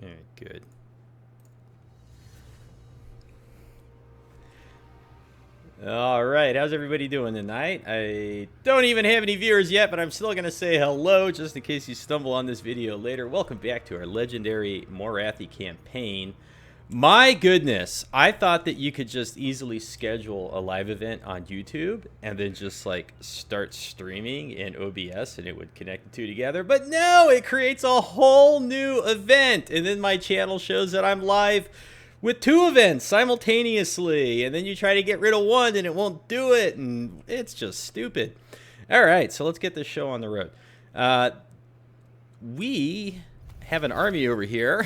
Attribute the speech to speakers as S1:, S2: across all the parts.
S1: Alright, good. Alright, how's everybody doing tonight? I don't even have any viewers yet, but I'm still going to say hello just in case you stumble on this video later. Welcome back to our legendary Morathi campaign. My goodness, I thought that you could just easily schedule a live event on YouTube and then just like start streaming in OBS and it would connect the two together. But no, it creates a whole new event. And then my channel shows that I'm live with two events simultaneously. And then you try to get rid of one and it won't do it. And it's just stupid. All right, so let's get this show on the road. We have an army over here.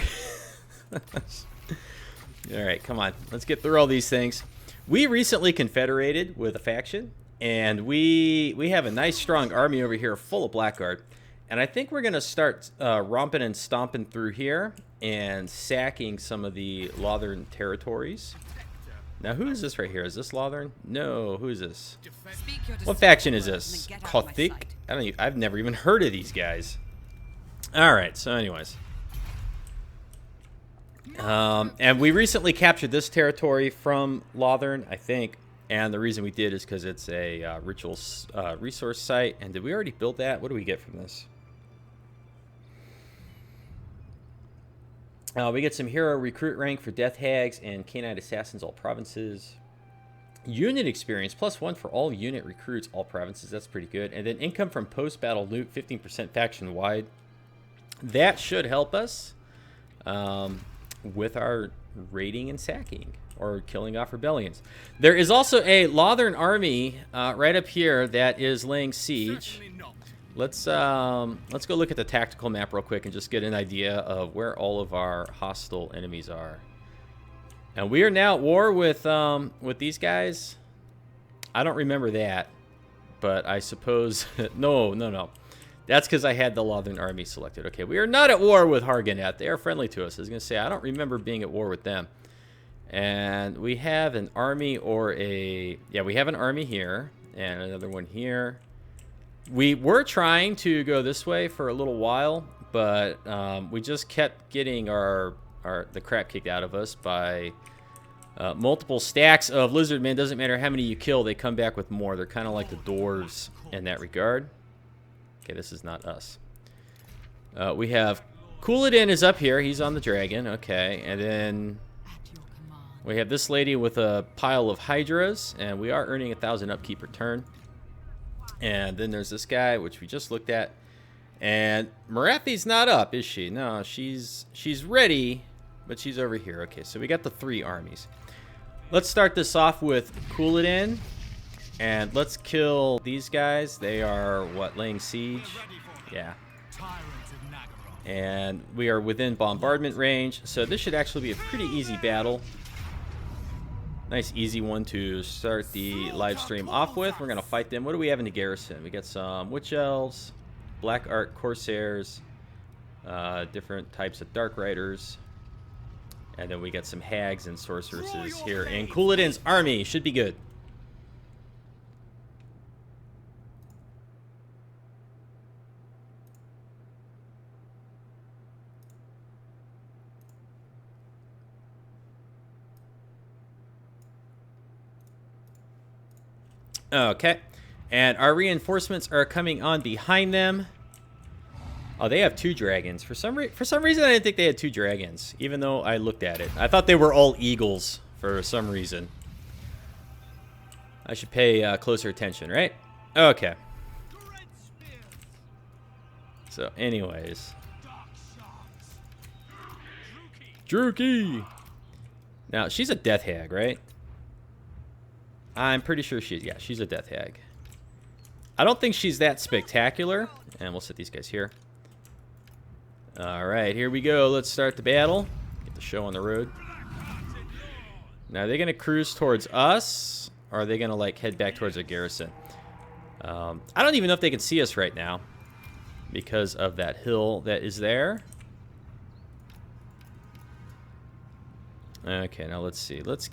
S1: All right, come on. Let's get through all these things. We recently confederated with a faction, and we have a nice, strong army over here full of Blackguard. And I think we're going to start romping and stomping through here and sacking some of the Lothern territories. Now, who is this right here? Is this Lothern? No, who is this? What faction is this? Kothic? I've never even heard of these guys. All right, so anyways. And we recently captured this territory from Lothern, I think. And the reason we did is because it's a ritual resource site. And did we already build that? What do we get from this? We get some hero recruit rank for Death Hags and Canine Assassins, all provinces. Unit experience, +1 for all unit recruits, all provinces. That's pretty good. And then income from post-battle loot, 15% faction-wide. That should help us. With our raiding and sacking or killing off rebellions. There is also a Lothern army right up here that is laying siege. Let's go look at the tactical map real quick and just get an idea of where all of our hostile enemies are. And we are now at war with these guys. I don't remember that, but I suppose no. That's because I had the Lothern army selected. Okay, we are not at war with Harganet. They are friendly to us. I was going to say, I don't remember being at war with them. And we have an army or a... Yeah, we have an army here and another one here. We were trying to go this way for a little while, but we just kept getting the crap kicked out of us by multiple stacks of lizardmen. Doesn't matter how many you kill, they come back with more. They're kind of like the dwarves in that regard. Okay, this is not us. We have Couladin is up here. He's on the dragon. Okay, and then we have this lady with a pile of hydras, and we are earning 1,000 upkeep per turn. And then there's this guy, which we just looked at. And Morathi's not up, is she? No, she's ready, but she's over here. Okay, so we got the 3 armies. Let's start this off with Couladin. And let's kill these guys. They are, what, laying siege? Yeah. And we are within bombardment range. So this should actually be a pretty easy battle. Nice easy one to start the live stream off with. We're going to fight them. What do we have in the garrison? We got some Witch Elves, Black Art Corsairs, different types of Dark Riders. And then we got some Hags and Sorceresses here. And Couladin's army should be good. Okay, and our reinforcements are coming on behind them. Oh, they have 2 dragons. For some reason, I didn't think they had 2 dragons, even though I looked at it. I thought they were all eagles for some reason. I should pay closer attention, right? Okay. So, anyways. Druki! Now, she's a Death Hag, right? I'm pretty sure she's a Death Hag. I don't think she's that spectacular. And we'll set these guys here. Alright, here we go. Let's start the battle. Get the show on the road. Now, are they going to cruise towards us? Or are they going to, like, head back towards their garrison? I don't even know if they can see us right now. Because of that hill that is there. Okay, now let's see. Let's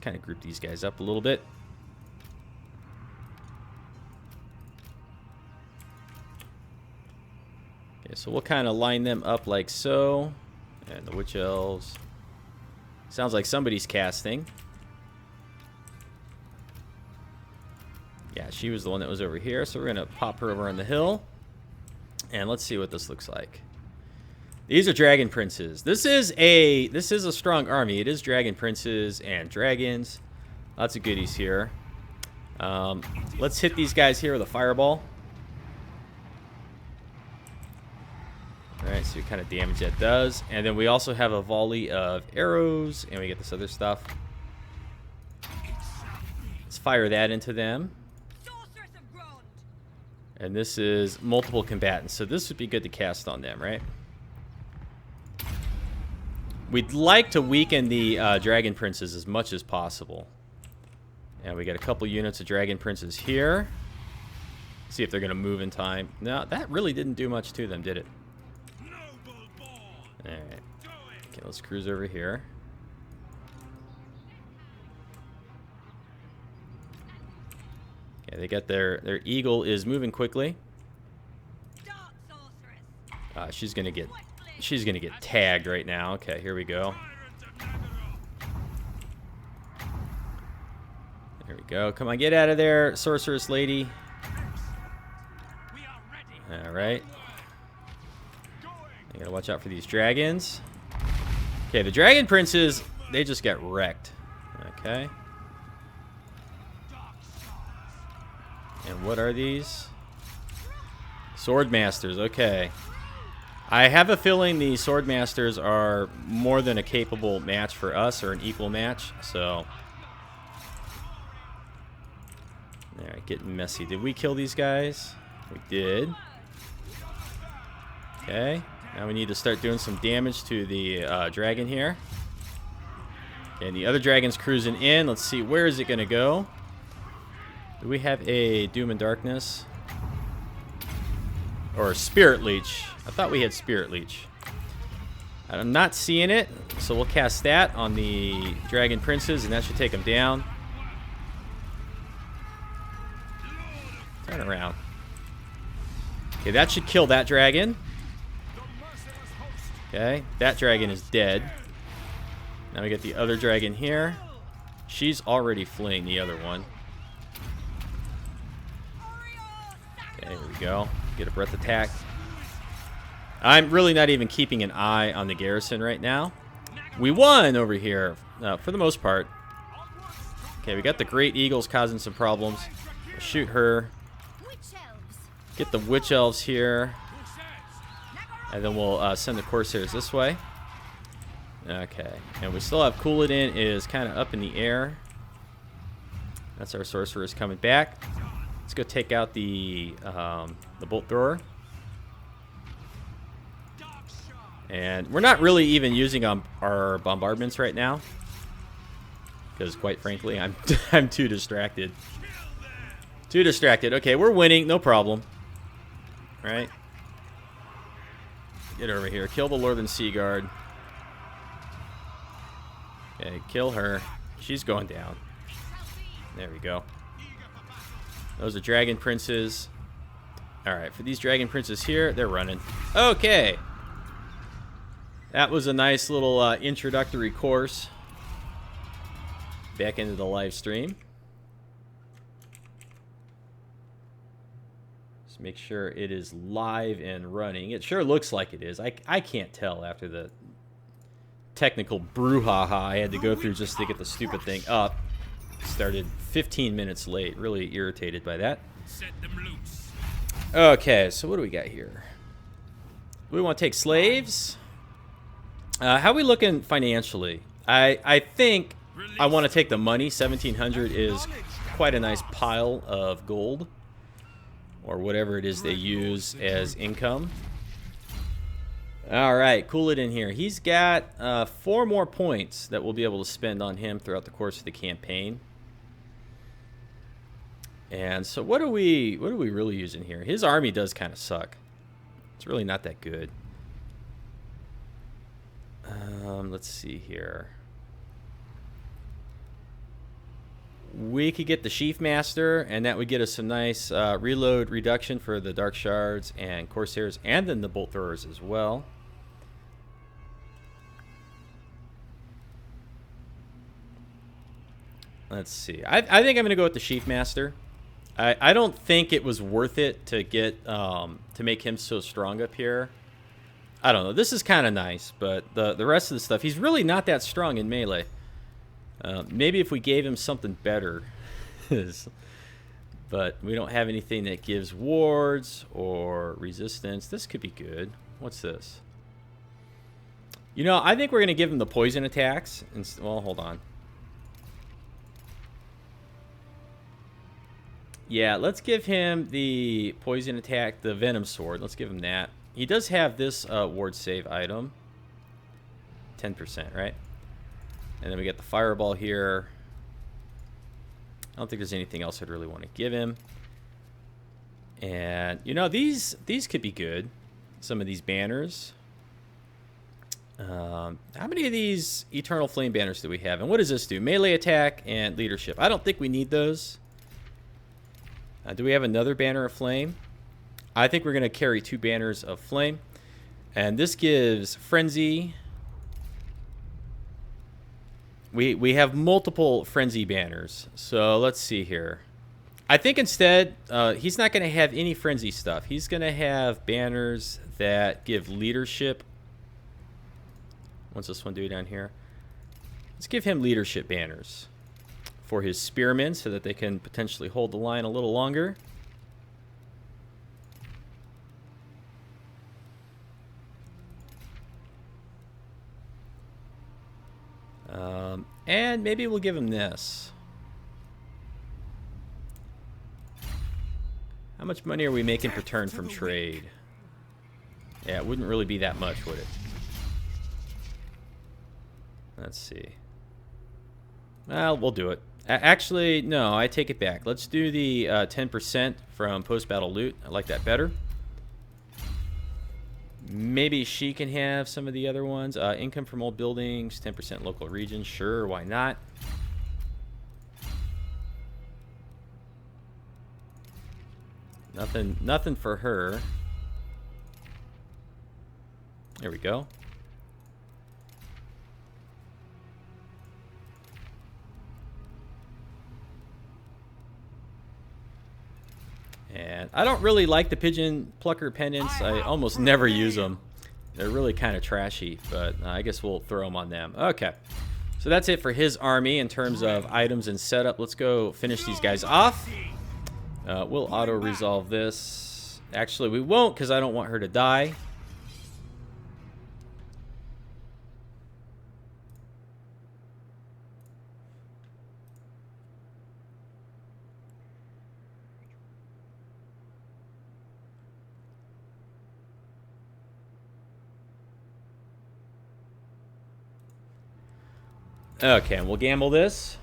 S1: kind of group these guys up a little bit. Okay, so we'll kind of line them up like so. And the Witch Elves. Sounds like somebody's casting. Yeah, she was the one that was over here, so we're gonna pop her over on the hill. And let's see what this looks like. These are dragon princes. This is a strong army. It is dragon princes and dragons. Lots of goodies here. Let's hit these guys here with a fireball. Alright, see what kind of damage that does. And then we also have a volley of arrows, and we get this other stuff. Let's fire that into them. And this is multiple combatants, so this would be good to cast on them, right? We'd like to weaken the dragon princes as much as possible. And we got a couple units of dragon princes here. See if they're going to move in time. No, that really didn't do much to them, did it? Alright. Okay, let's cruise over here. Okay, they got their eagle is moving quickly. She's gonna get tagged right now. Okay, here we go. There we go. Come on, get out of there, sorceress lady. All right. You gotta watch out for these dragons. Okay, the dragon princes, they just got wrecked. Okay. And what are these? Swordmasters, okay. I have a feeling the Swordmasters are more than a capable match for us, or an equal match, so. Alright, getting messy. Did we kill these guys? We did. Okay, now we need to start doing some damage to the dragon here. Okay, and the other dragon's cruising in. Let's see, where is it going to go? Do we have a Doom and Darkness? Or Spirit Leech. I thought we had Spirit Leech. I'm not seeing it, so we'll cast that on the Dragon Princes, and that should take them down. Turn around. Okay, that should kill that dragon. Okay, that dragon is dead. Now we get the other dragon here. She's already fleeing the other one. Okay, here we go. Get a breath attack. I'm really not even keeping an eye on the garrison right now. We won over here, for the most part. Okay, we got the Great Eagles causing some problems. We'll shoot her. Get the Witch Elves here. And then we'll send the Corsairs this way. Okay, and we still have Couladin is kind of up in the air. That's our sorcerers coming back. Let's go take out the bolt thrower. And we're not really even using our bombardments right now, because quite frankly, I'm too distracted. Too distracted. Okay, we're winning, no problem. All right. Get over here. Kill the Northern Sea Guard. Okay, kill her. She's going down. There we go. Those are Dragon Princes. Alright, for these Dragon Princes here, they're running. Okay. That was a nice little introductory course. Back into the live stream. Just make sure it is live and running. It sure looks like it is. I can't tell after the technical brouhaha I had to go through just to get the stupid thing up. Started 15 minutes late. Really irritated by that. Okay, so what do we got here? We want to take slaves. How are we looking financially? I think I want to take the money. 1,700 is quite a nice pile of gold, or whatever it is they use as income. All right, Couladin here. He's got 4 more points that we'll be able to spend on him throughout the course of the campaign. And so what are we really using here? His army does kind of suck. It's really not that good. Let's see here. We could get the Sheaf Master, and that would get us some nice reload reduction for the Dark Shards and Corsairs, and then the Bolt Throwers as well. Let's see. I think I'm going to go with the Sheaf Master. I don't think it was worth it to get to make him so strong up here. I don't know. This is kind of nice, but the rest of the stuff, he's really not that strong in melee. Maybe if we gave him something better. But we don't have anything that gives wards or resistance. This could be good. What's this? You know, I think we're going to give him the poison attacks. Well, hold on. Yeah, let's give him the poison attack, the venom sword. Let's give him that. He does have this ward save item. 10%, right? And then we get the fireball here. I don't think there's anything else I'd really want to give him. And, you know, these could be good. Some of these banners. How many of these Eternal Flame banners do we have? And what does this do? Melee attack and leadership. I don't think we need those. Do we have another banner of flame? I think we're going to carry 2 banners of flame. And this gives frenzy. We have multiple frenzy banners. So let's see here. I think instead, he's not going to have any frenzy stuff. He's going to have banners that give leadership. What's this one do down here? Let's give him leadership banners for his spearmen so that they can potentially hold the line a little longer. And maybe we'll give him this. How much money are we making per turn from trade? Yeah, it wouldn't really be that much, would it? Let's see. Well, we'll do it. Actually, no, I take it back. Let's do the 10% from post-battle loot. I like that better. Maybe she can have some of the other ones. Income from old buildings, 10% local region. Sure, why not? Nothing for her. There we go. And I don't really like the pigeon plucker pendants. I almost never use them. They're really kind of trashy, but I guess we'll throw them on them. Okay, so that's it for his army in terms of items and setup. Let's go finish these guys off. We'll auto-resolve this. Actually, we won't because I don't want her to die. Okay, and we'll gamble this.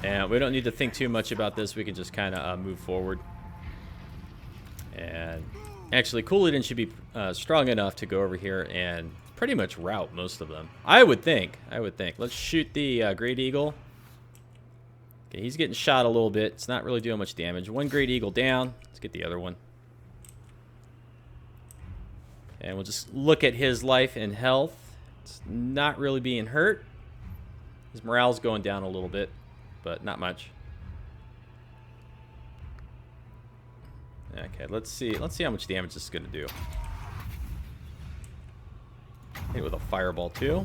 S1: And we don't need to think too much about this. We can just kind of move forward. And actually, Cooladin should be strong enough to go over here and pretty much rout most of them. I would think. Let's shoot the Great Eagle. Okay, he's getting shot a little bit. It's not really doing much damage. One Great Eagle down. Let's get the other one. And we'll just look at his life and health. It's not really being hurt. His morale's going down a little bit, but not much. Okay, let's see how much damage this is going to do. Hit it with a fireball too.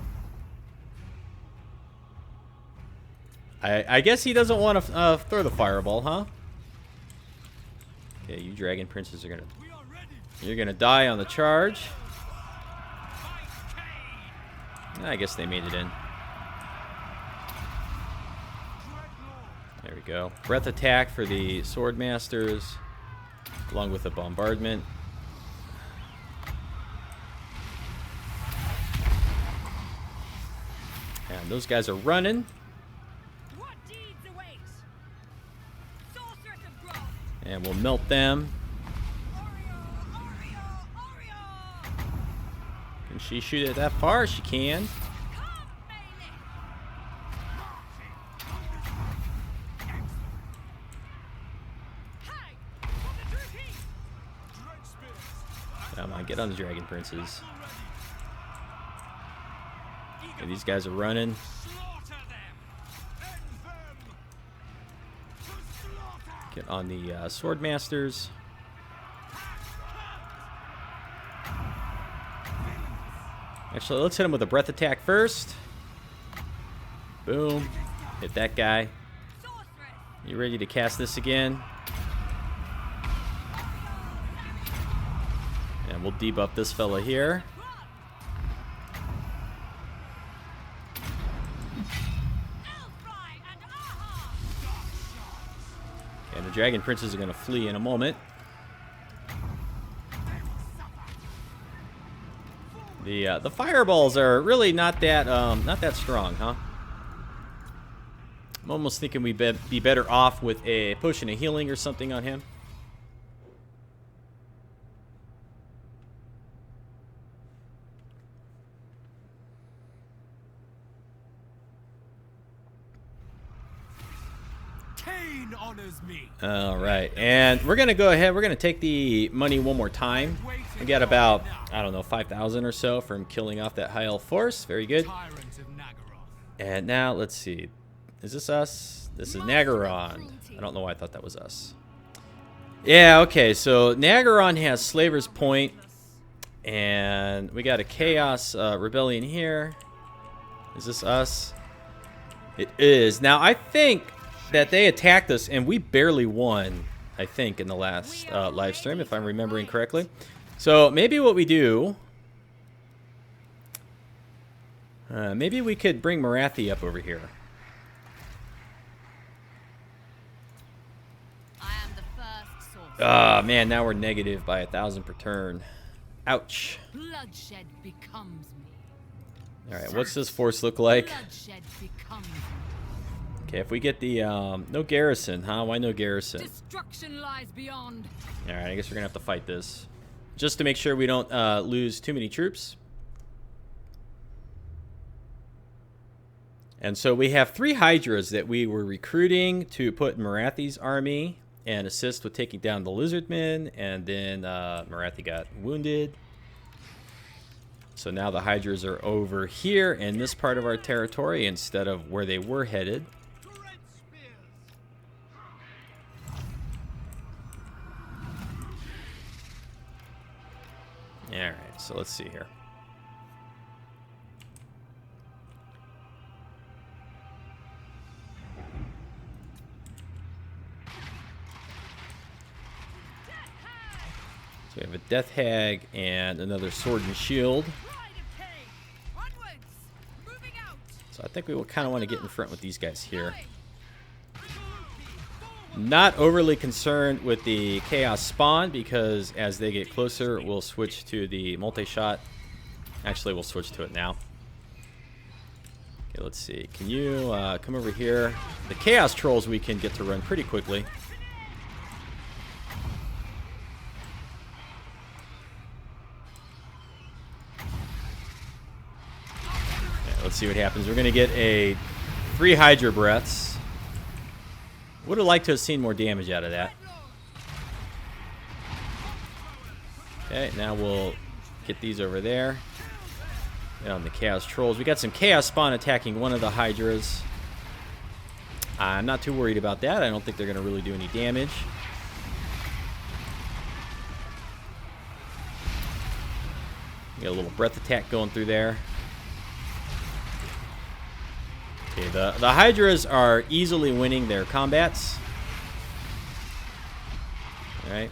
S1: I guess he doesn't want to throw the fireball, huh? Okay, you dragon princes are you're gonna die on the charge. I guess they made it in. There we go. Breath attack for the sword masters, along with the bombardment. And those guys are running. And we'll melt them. Can she shoot it that far? She can. Come on, get on the Dragon Princes. Okay, these guys are running. Get on the Sword Masters. Actually, let's hit him with a breath attack first. Boom. Hit that guy. You ready to cast this again? And we'll debuff this fella here. And the Dragon Princes are going to flee in a moment. The fireballs are really not that strong, huh? I'm almost thinking we'd be better off with a potion of healing or something on him.
S2: Honors me.
S1: All right, and we're gonna go ahead. We're gonna take the money one more time. We got about, I don't know, 5,000 or so from killing off that high elf force. Very good. And now let's see. Is this us? This is Nagaron. I don't know why I thought that was us. Yeah. Okay. So Nagaron has Slaver's Point, and we got a Chaos Rebellion here. Is this us? It is. Now I think that they attacked us and we barely won, I think, in the last live stream, if I'm remembering correctly. So maybe what we do, maybe we could bring Morathi up over here. Ah, man, now we're negative by 1,000 per turn. Ouch.
S2: Bloodshed becomes me.
S1: All right, what's this force look like?
S2: Bloodshed becomes me.
S1: Okay, if we get the no garrison, huh? Why no garrison?
S2: Destruction lies beyond.
S1: All right, I guess we're gonna have to fight this, just to make sure we don't lose too many troops. And so we have 3 Hydras that we were recruiting to put in Morathi's army and assist with taking down the Lizardmen, and then Morathi got wounded. So now the Hydras are over here in this part of our territory instead of where they were headed. Alright, so let's see here. So we have a Death Hag and another Sword and Shield. So I think we will kind of want to get in front with these guys here. Not overly concerned with the Chaos Spawn, because as they get closer, we'll switch to the multi-shot. Actually, we'll switch to it now. Okay, let's see. Can you come over here? The Chaos Trolls we can get to run pretty quickly. Okay, let's see what happens. We're going to get a 3 Hydra Breaths. Would have liked to have seen more damage out of that. Okay, now we'll get these over there. Get on the Chaos Trolls. We got some Chaos Spawn attacking one of the Hydras. I'm not too worried about that. I don't think they're going to really do any damage. Got a little breath attack going through there. Okay, the Hydras are easily winning their combats. Alright.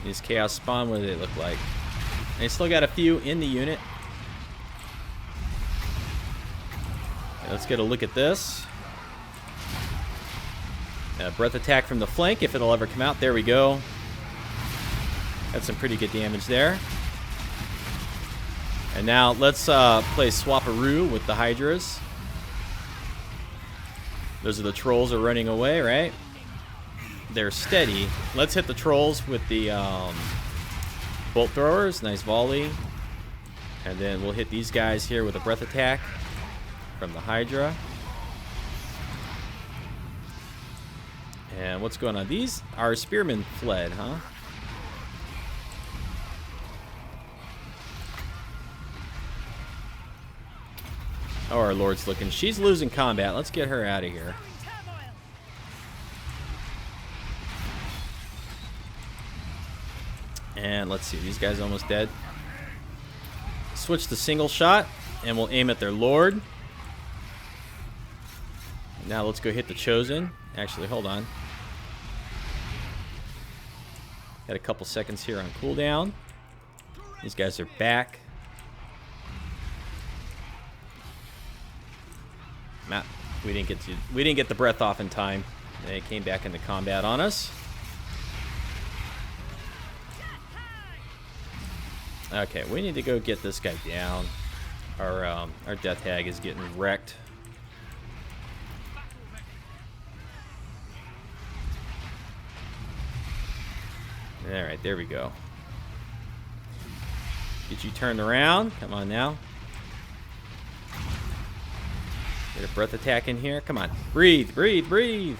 S1: These Chaos Spawn, what do they look like? They still got a few in the unit. Okay, let's get a look at this. Breath attack from the flank, if it'll ever come out. There we go. That's some pretty good damage there. And now let's play Swaparoo with the Hydras. Those are the Trolls are running away, right? They're steady. Let's hit the Trolls with the Bolt Throwers. Nice volley. And then we'll hit these guys here with a Breath attack from the Hydra. And what's going on? These our spearmen fled, huh? Oh, our lord's looking. She's losing combat. Let's get her out of here. And let's see. These guys almost dead. Switch to single shot, and we'll aim at their lord. Now let's go hit the chosen. Actually, hold on. Got a couple seconds here on cooldown. These guys are back. Nah, we didn't get the breath off in time. They came back into combat on us. Okay, we need to go get this guy down. Our death hag is getting wrecked. All right, there we go. Get you turned around. Come on now. Get a breath attack in here. Come on. Breathe, breathe, breathe.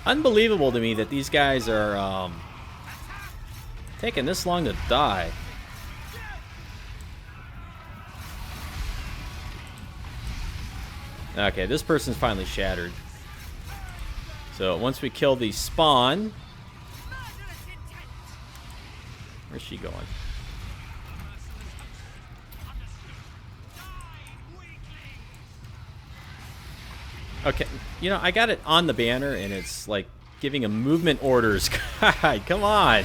S1: Unbelievable to me that these guys are taking this long to die. Okay, this person's finally shattered. So once we kill the spawn... Where's she going? Okay, you know, I got it on the banner, and it's like giving him movement orders. God, come on.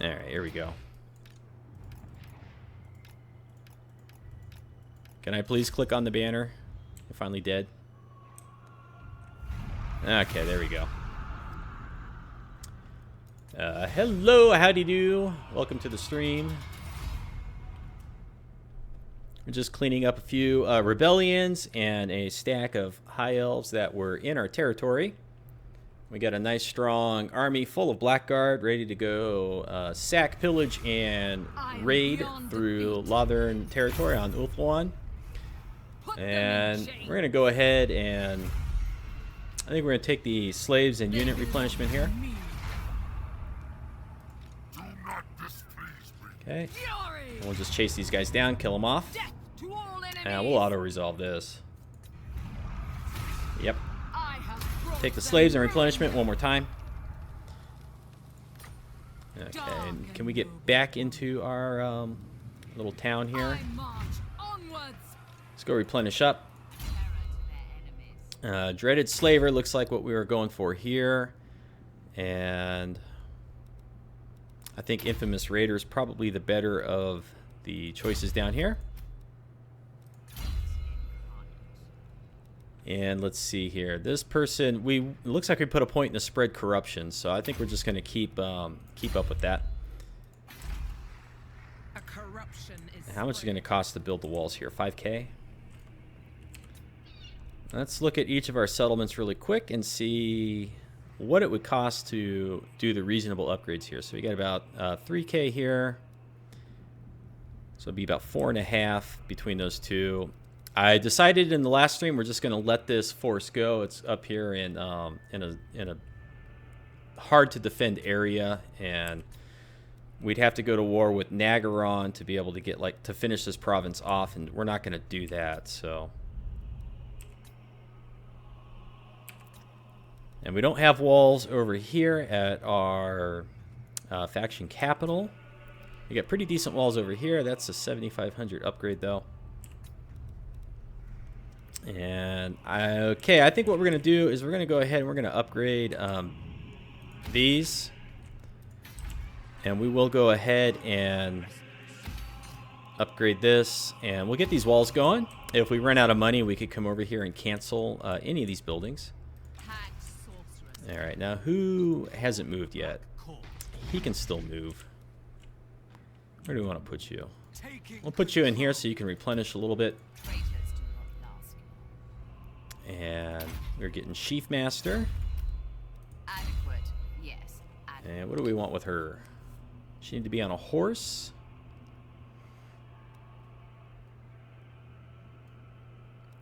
S1: Alright, here we go. Can I please click on the banner? I'm finally dead. Okay, there we go. Hello, howdy do. Welcome to the stream. We're just cleaning up a few rebellions and a stack of high elves that were in our territory. We got a nice strong army full of blackguard ready to go sack, pillage, and raid through Lothern territory on Ulthuan. And we're going to go ahead and I think we're going to take the slaves and unit replenishment here. Okay. And we'll just chase these guys down, kill them off. And we'll auto-resolve this. Yep. Take the slaves and replenishment one more time. Okay, and can we get back into our little town here? Let's go replenish up. Dreaded Slaver looks like what we were going for here. And I think Infamous Raider is probably the better of the choices down here. And let's see here. This person, it looks like we put a point in the spread corruption, so I think we're just going to keep up with that. How much is it going to cost to build the walls here? 5K? Let's look at each of our settlements really quick and see what it would cost to do the reasonable upgrades here. So we got about 3K here. So it'd be about 4.5 between those two. I decided in the last stream we're just going to let this force go. It's up here in a hard to defend area, and we'd have to go to war with Nagaron to be able to get to finish this province off, and we're not going to do that. So, and we don't have walls over here at our faction capital. We got pretty decent walls over here. That's a 7,500 upgrade though. And okay, I think what we're going to do is we're going to go ahead and we're going to upgrade these. And we will go ahead and upgrade this. And we'll get these walls going. If we run out of money, we could come over here and cancel any of these buildings. Alright, now who hasn't moved yet? He can still move. Where do we want to put you? We'll put you in here so you can replenish a little bit. And we're getting Sheaf Master. And what do we want with her? She need to be on a horse.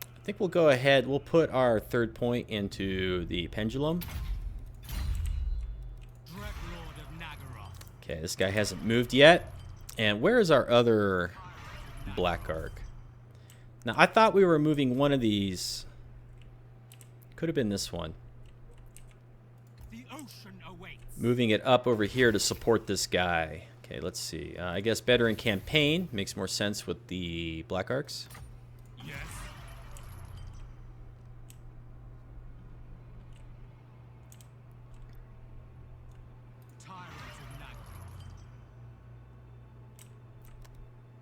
S1: I think we'll go ahead. We'll put our third point into the pendulum. Okay, this guy hasn't moved yet. And where is our other black arc? Now, I thought we were moving one of these. Could have been this one.
S2: The ocean awaits.
S1: Moving it up over here to support this guy. Okay, let's see. I guess better in campaign. Makes more sense with the black arcs.
S2: Yes.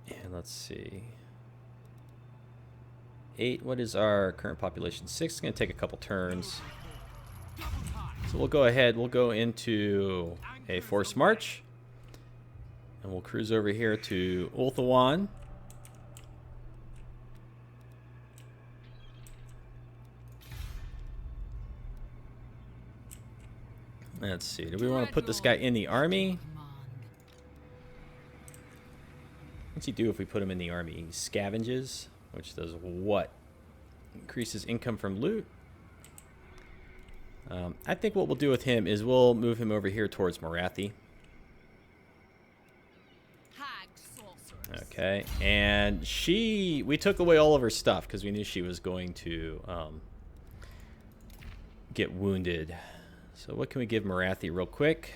S1: And let's see. 8. What is our current population? 6. It's going to take a couple turns. So we'll go ahead. We'll go into a forced march. And we'll cruise over here to Ulthuan. Let's see. Do we want to put this guy in the army? What's he do if we put him in the army? He scavenges, which does what? Increases income from loot. I think what we'll do with him is we'll move him over here towards Morathi. Okay, and we took away all of her stuff because we knew she was going to get wounded. So what can we give Morathi real quick?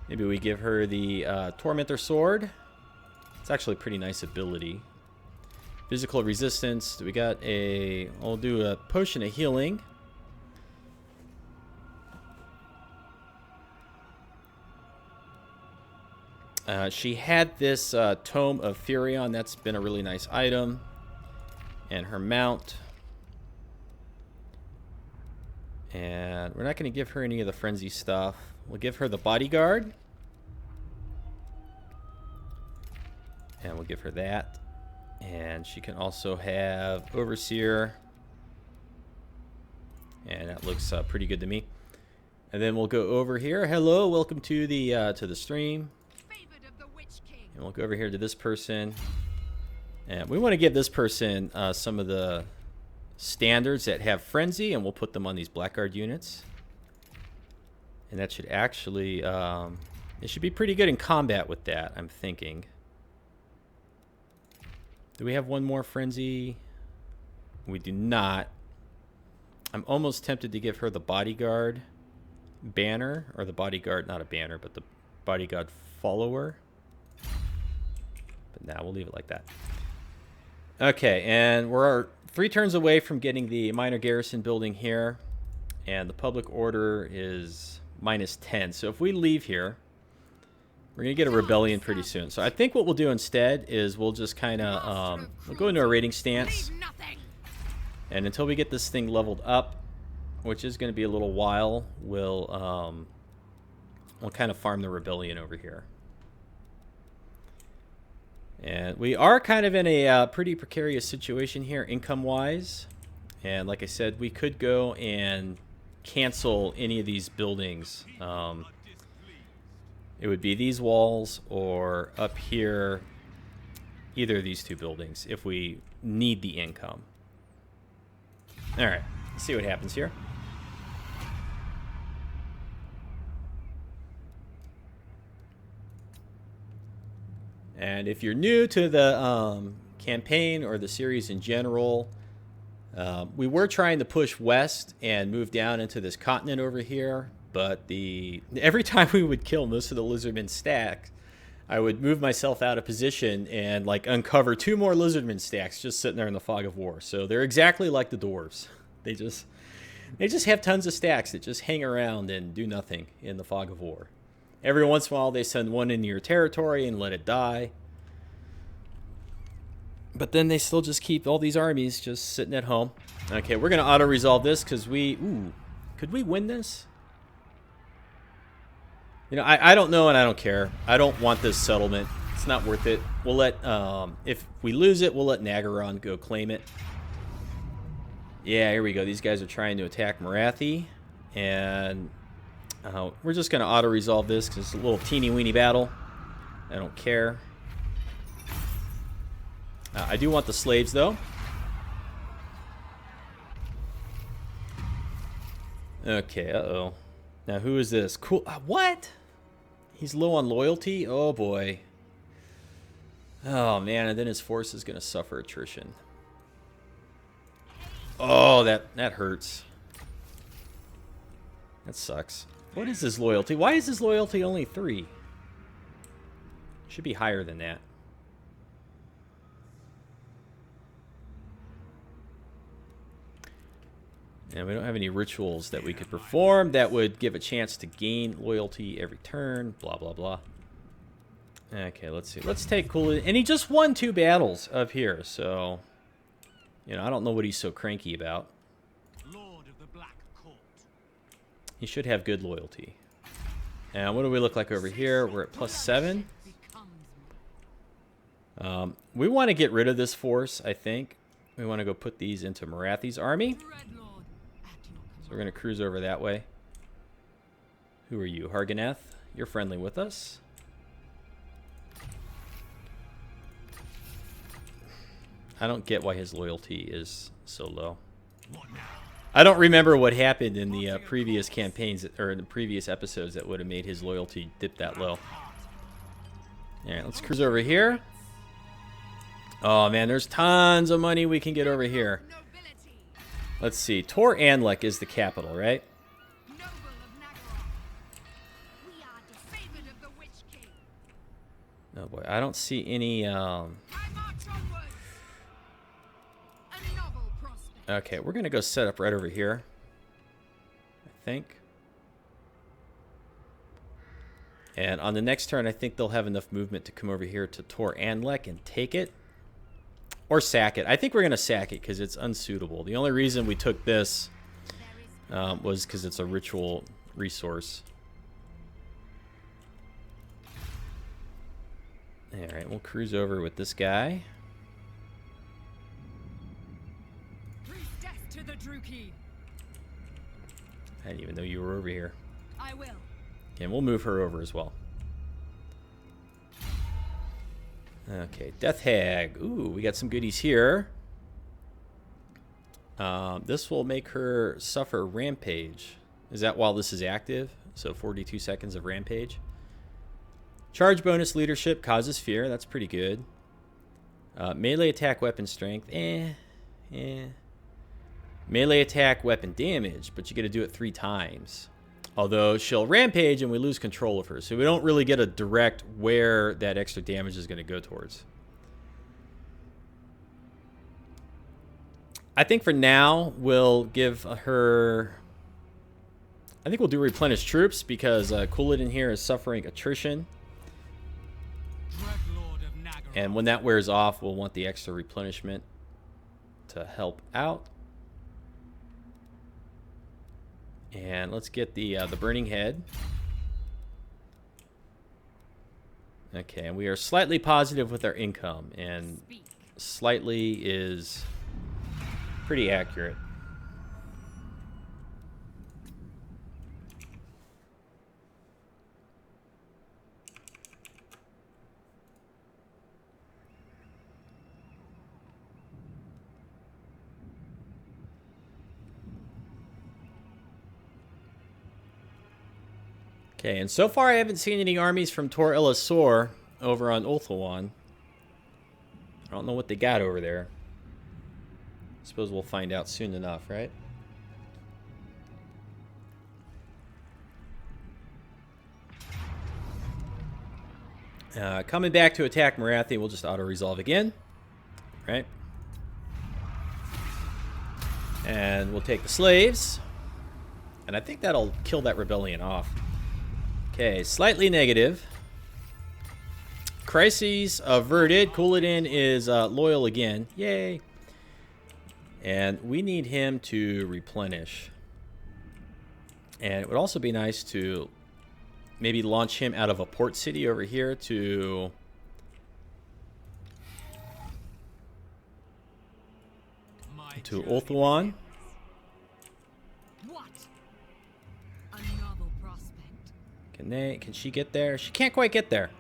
S1: Maybe we give her the Tormentor Sword. It's actually a pretty nice ability. Physical resistance. We got a... I'll do a Potion of Healing. She had this Tome of Furion. That's been a really nice item. And her mount. And we're not going to give her any of the frenzy stuff. We'll give her the bodyguard. And we'll give her that. And she can also have overseer. And that looks pretty good to me. And then we'll go over here. Hello, welcome to the stream. And we'll go over here to this person. And we want to give this person some of the standards that have frenzy, and we'll put them on these blackguard units. And that should actually, it should be pretty good in combat with that, I'm thinking. Do we have one more frenzy? We do not. I'm almost tempted to give her the bodyguard banner, or the bodyguard, not a banner, but the bodyguard follower. But now we'll leave it like that. Okay, and we're 3 turns away from getting the minor garrison building here. And the public order is -10. So if we leave here, we're going to get a rebellion pretty soon. So I think what we'll do instead is we'll just kind of we'll go into a raiding stance. And until we get this thing leveled up, which is going to be a little while, we'll kind of farm the rebellion over here. And we are kind of in a pretty precarious situation here income-wise. And like I said, we could go and cancel any of these buildings. It would be these walls or up here, either of these 2 buildings, if we need the income. All right, let's see what happens here. And if you're new to the campaign or the series in general, we were trying to push west and move down into this continent over here, but every time we would kill most of the lizardmen stacks, I would move myself out of position and like uncover 2 more lizardmen stacks just sitting there in the fog of war. So they're exactly like the dwarves. They just have tons of stacks that just hang around and do nothing in the fog of war. Every once in a while, they send one into your territory and let it die. But then they still just keep all these armies just sitting at home. Okay, we're going to auto-resolve this because could we win this? You know, I don't know and I don't care. I don't want this settlement. It's not worth it. We'll let, if we lose it, we'll let Nagaron go claim it. Yeah, here we go. These guys are trying to attack Morathi. And We're just going to auto-resolve this because it's a little teeny-weeny battle. I don't care. I do want the slaves, though. Okay, uh-oh. Now, who is this? Cool. What? He's low on loyalty? Oh, boy. Oh, man, and then his force is going to suffer attrition. Oh, that hurts. That sucks. What is his loyalty? Why is his loyalty only 3? Should be higher than that. And we don't have any rituals that we could perform that would give a chance to gain loyalty every turn. Blah, blah, blah. Okay, let's see. Let's take Coolidge. And he just won 2 battles up here, so... You know, I don't know what he's so cranky about.
S2: Lord of the Black Court.
S1: He should have good loyalty. And what do we look like over here? We're at +7. We want to get rid of this force, I think. We want to go put these into Morathi's army. So we're going to cruise over that way. Who are you? Harganeth? You're friendly with us. I don't get why his loyalty is so low. I don't remember what happened in the previous campaigns or in the previous episodes that would have made his loyalty dip that low. Alright, let's cruise over here. Oh man, there's tons of money we can get over here. Let's see. Tor Anlek is the capital, right? Oh boy, I don't see any... Okay, we're going to go set up right over here, I think. And on the next turn, I think they'll have enough movement to come over here to Tor Anlek and take it. Or sack it. I think we're going to sack it because it's unsuitable. The only reason we took this was because it's a ritual resource. Alright, we'll cruise over with this guy.
S3: To the Druki.
S1: I didn't even know you were over here.
S3: I will.
S1: And we'll move her over as well. Okay, Death Hag. Ooh, we got some goodies here. This will make her suffer Rampage. Is that while this is active? So 42 seconds of Rampage. Charge bonus leadership causes fear. That's pretty good. Melee attack weapon strength. Melee attack weapon damage, but you got to do it 3 times. Although she'll rampage and we lose control of her. So we don't really get a direct where that extra damage is going to go towards. I think for now we'll give her... I think we'll do replenish troops because Couladin here is suffering attrition. And when that wears off, we'll want the extra replenishment to help out. And let's get the Burning Head. Okay, and we are slightly positive with our income, and slightly is pretty accurate. Okay, and so far I haven't seen any armies from Tor Elisor over on Ulthuan. I don't know what they got over there. I suppose we'll find out soon enough, right? Coming back to attack Morathi, we'll just auto-resolve again. Right? And we'll take the slaves. And I think that'll kill that rebellion off. Okay, slightly negative. Crises averted. Couladin is loyal again. Yay. And we need him to replenish. And it would also be nice to maybe launch him out of a port city over here to... Ulthuan.
S3: What? A novel prospect.
S1: Can she get there? She can't quite get there.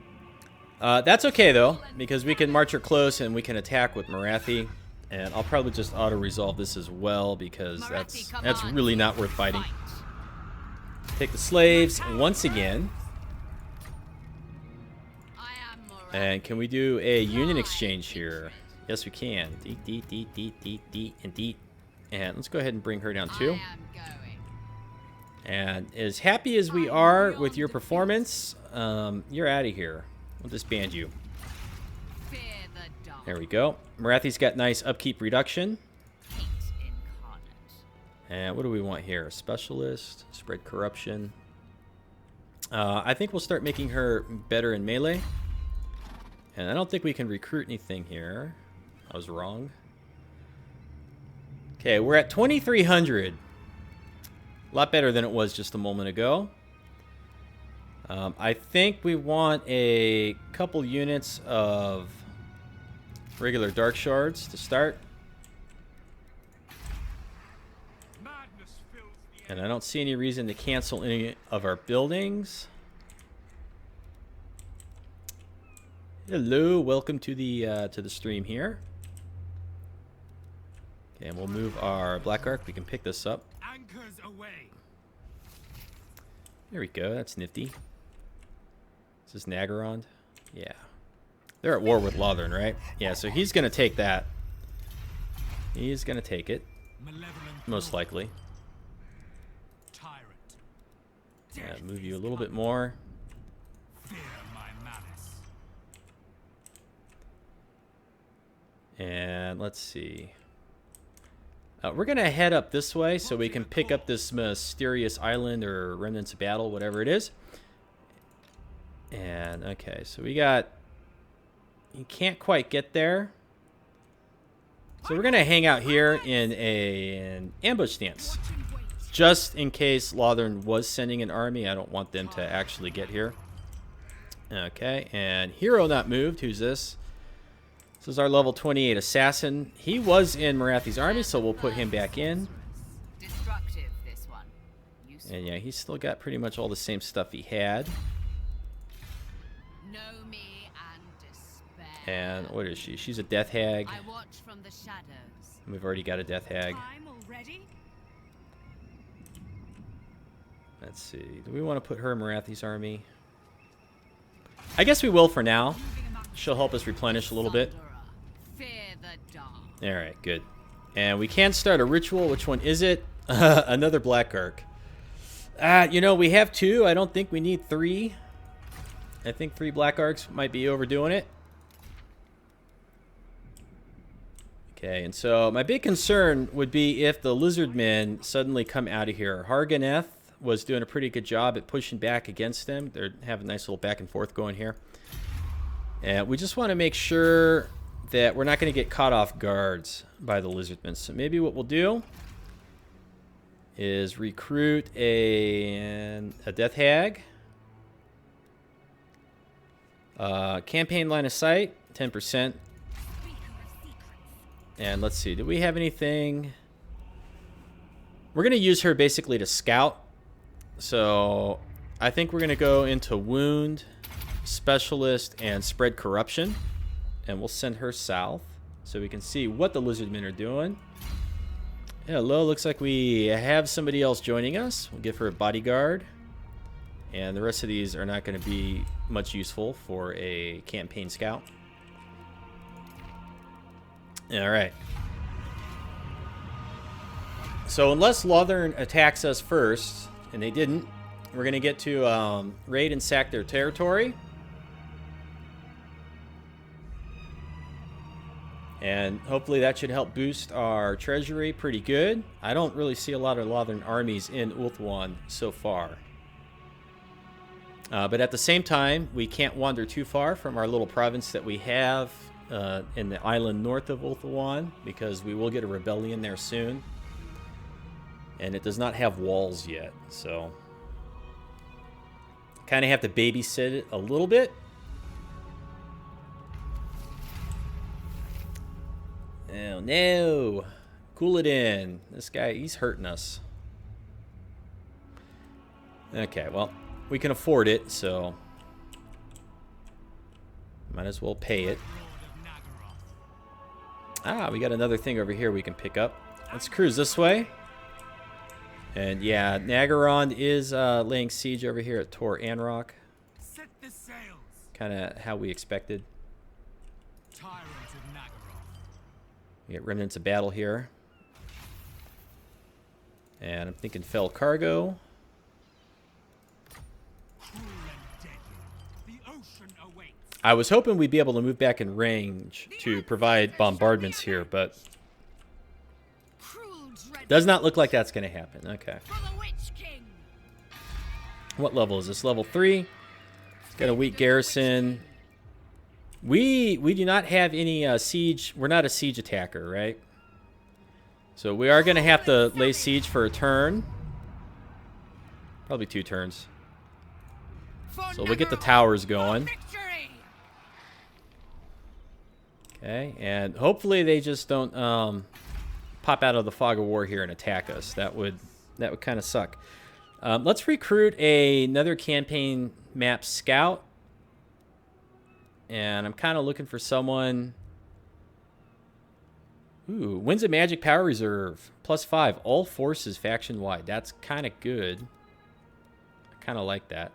S1: That's okay though, because we can march her close and we can attack with Morathi. And I'll probably just auto-resolve this as well, because that's really not worth fighting. Take the slaves once again. And can we do a union exchange here? Yes, we can. Deet. And let's go ahead and bring her down too. And as happy as we are with your performance, you're out of here. We'll disband you. There we go. Morathi's got nice upkeep reduction. And what do we want here? Specialist, spread corruption. I think we'll start making her better in melee. And I don't think we can recruit anything here. I was wrong. Okay, we're at 2,300. A lot better than it was just a moment ago. I think we want a couple units of regular dark shards to start. And I don't see any reason to cancel any of our buildings. Hello, welcome to the stream here. Okay, and we'll move our Black Ark. We can pick this up.
S2: Anchors away.
S1: There we go. That's nifty. Is this Nagarond? Yeah. They're at war with Lothern, right? Yeah, so he's going to take that. He's going to take it. Most likely.
S2: Tyrant.
S1: Yeah, move you a little bit more.
S2: Fear my malice.
S1: And let's see. We're going to head up this way so we can pick up this mysterious island or remnants of battle, whatever it is. And, okay, so we got... You can't quite get there. So we're going to hang out here in an ambush stance. Just in case Lothern was sending an army. I don't want them to actually get here. Okay, and hero not moved. Who's this? This is our level 28 assassin. He was in Morathi's army, so we'll put him back in. And yeah, he's still got pretty much all the same stuff he had. And what is she? She's a death hag.
S3: I watch from the shadows.
S1: We've already got a death hag. Let's see. Do we want to put her in Morathi's army? I guess we will for now. She'll help us replenish a little bit. Alright, good. And we can start a ritual. Which one is it? Another Black Ark. You know, we have 2. I don't think we need 3. I think 3 Black Arks might be overdoing it. Okay, and so my big concern would be if the Lizardmen suddenly come out of here. Harganeth was doing a pretty good job at pushing back against them. They're having a nice little back and forth going here. And we just want to make sure that we're not going to get caught off guards by the Lizardmen. So maybe what we'll do is recruit a Death Hag. Campaign line of sight, 10%. And let's see, do we have anything? We're going to use her basically to scout. So I think we're going to go into Wound, Specialist, and Spread Corruption. And we'll send her south so we can see what the Lizardmen are doing. Hello, looks like we have somebody else joining us. We'll give her a bodyguard. And the rest of these are not going to be much useful for a campaign scout. Alright. So unless Lothern attacks us first, and they didn't, we're going to get to raid and sack their territory. And hopefully that should help boost our treasury pretty good. I don't really see a lot of Lothern armies in Ulthuan so far. But at the same time, we can't wander too far from our little province that we have in the island north of Ulthuan, because we will get a rebellion there soon. And it does not have walls yet, so kind of have to babysit it a little bit. Oh no! Cool it in. This guy, he's hurting us. Okay, well, we can afford it, so might as well pay it. Ah, we got another thing over here we can pick up. Let's cruise this way. And yeah, Nagaron is laying siege over here at Tor Anrock.
S2: Set the sails.
S1: Kind of how we expected.
S2: Tyrant of Nagaroth.
S1: We get remnants of battle here. And I'm thinking fell cargo.
S2: Cruel and deadly. The ocean awaits.
S1: I was hoping we'd be able to move back in range to provide bombardments here, but
S3: Cruel dread
S1: does not look like that's going to happen. Okay.
S3: for the Witch King.
S1: What level is this? Level 3. It's got a weak garrison. We do not have any siege. We're not a siege attacker, right? So we are going to have to lay siege for a turn. Probably 2 turns. So we'll get the towers going.
S3: Victory.
S1: Okay, and hopefully they just don't pop out of the fog of war here and attack us. That would kind of suck. Let's recruit another campaign map scout. And I'm kind of looking for someone. Ooh, wins a magic power reserve. +5, all forces faction wide. That's kind of good. I kind of like that.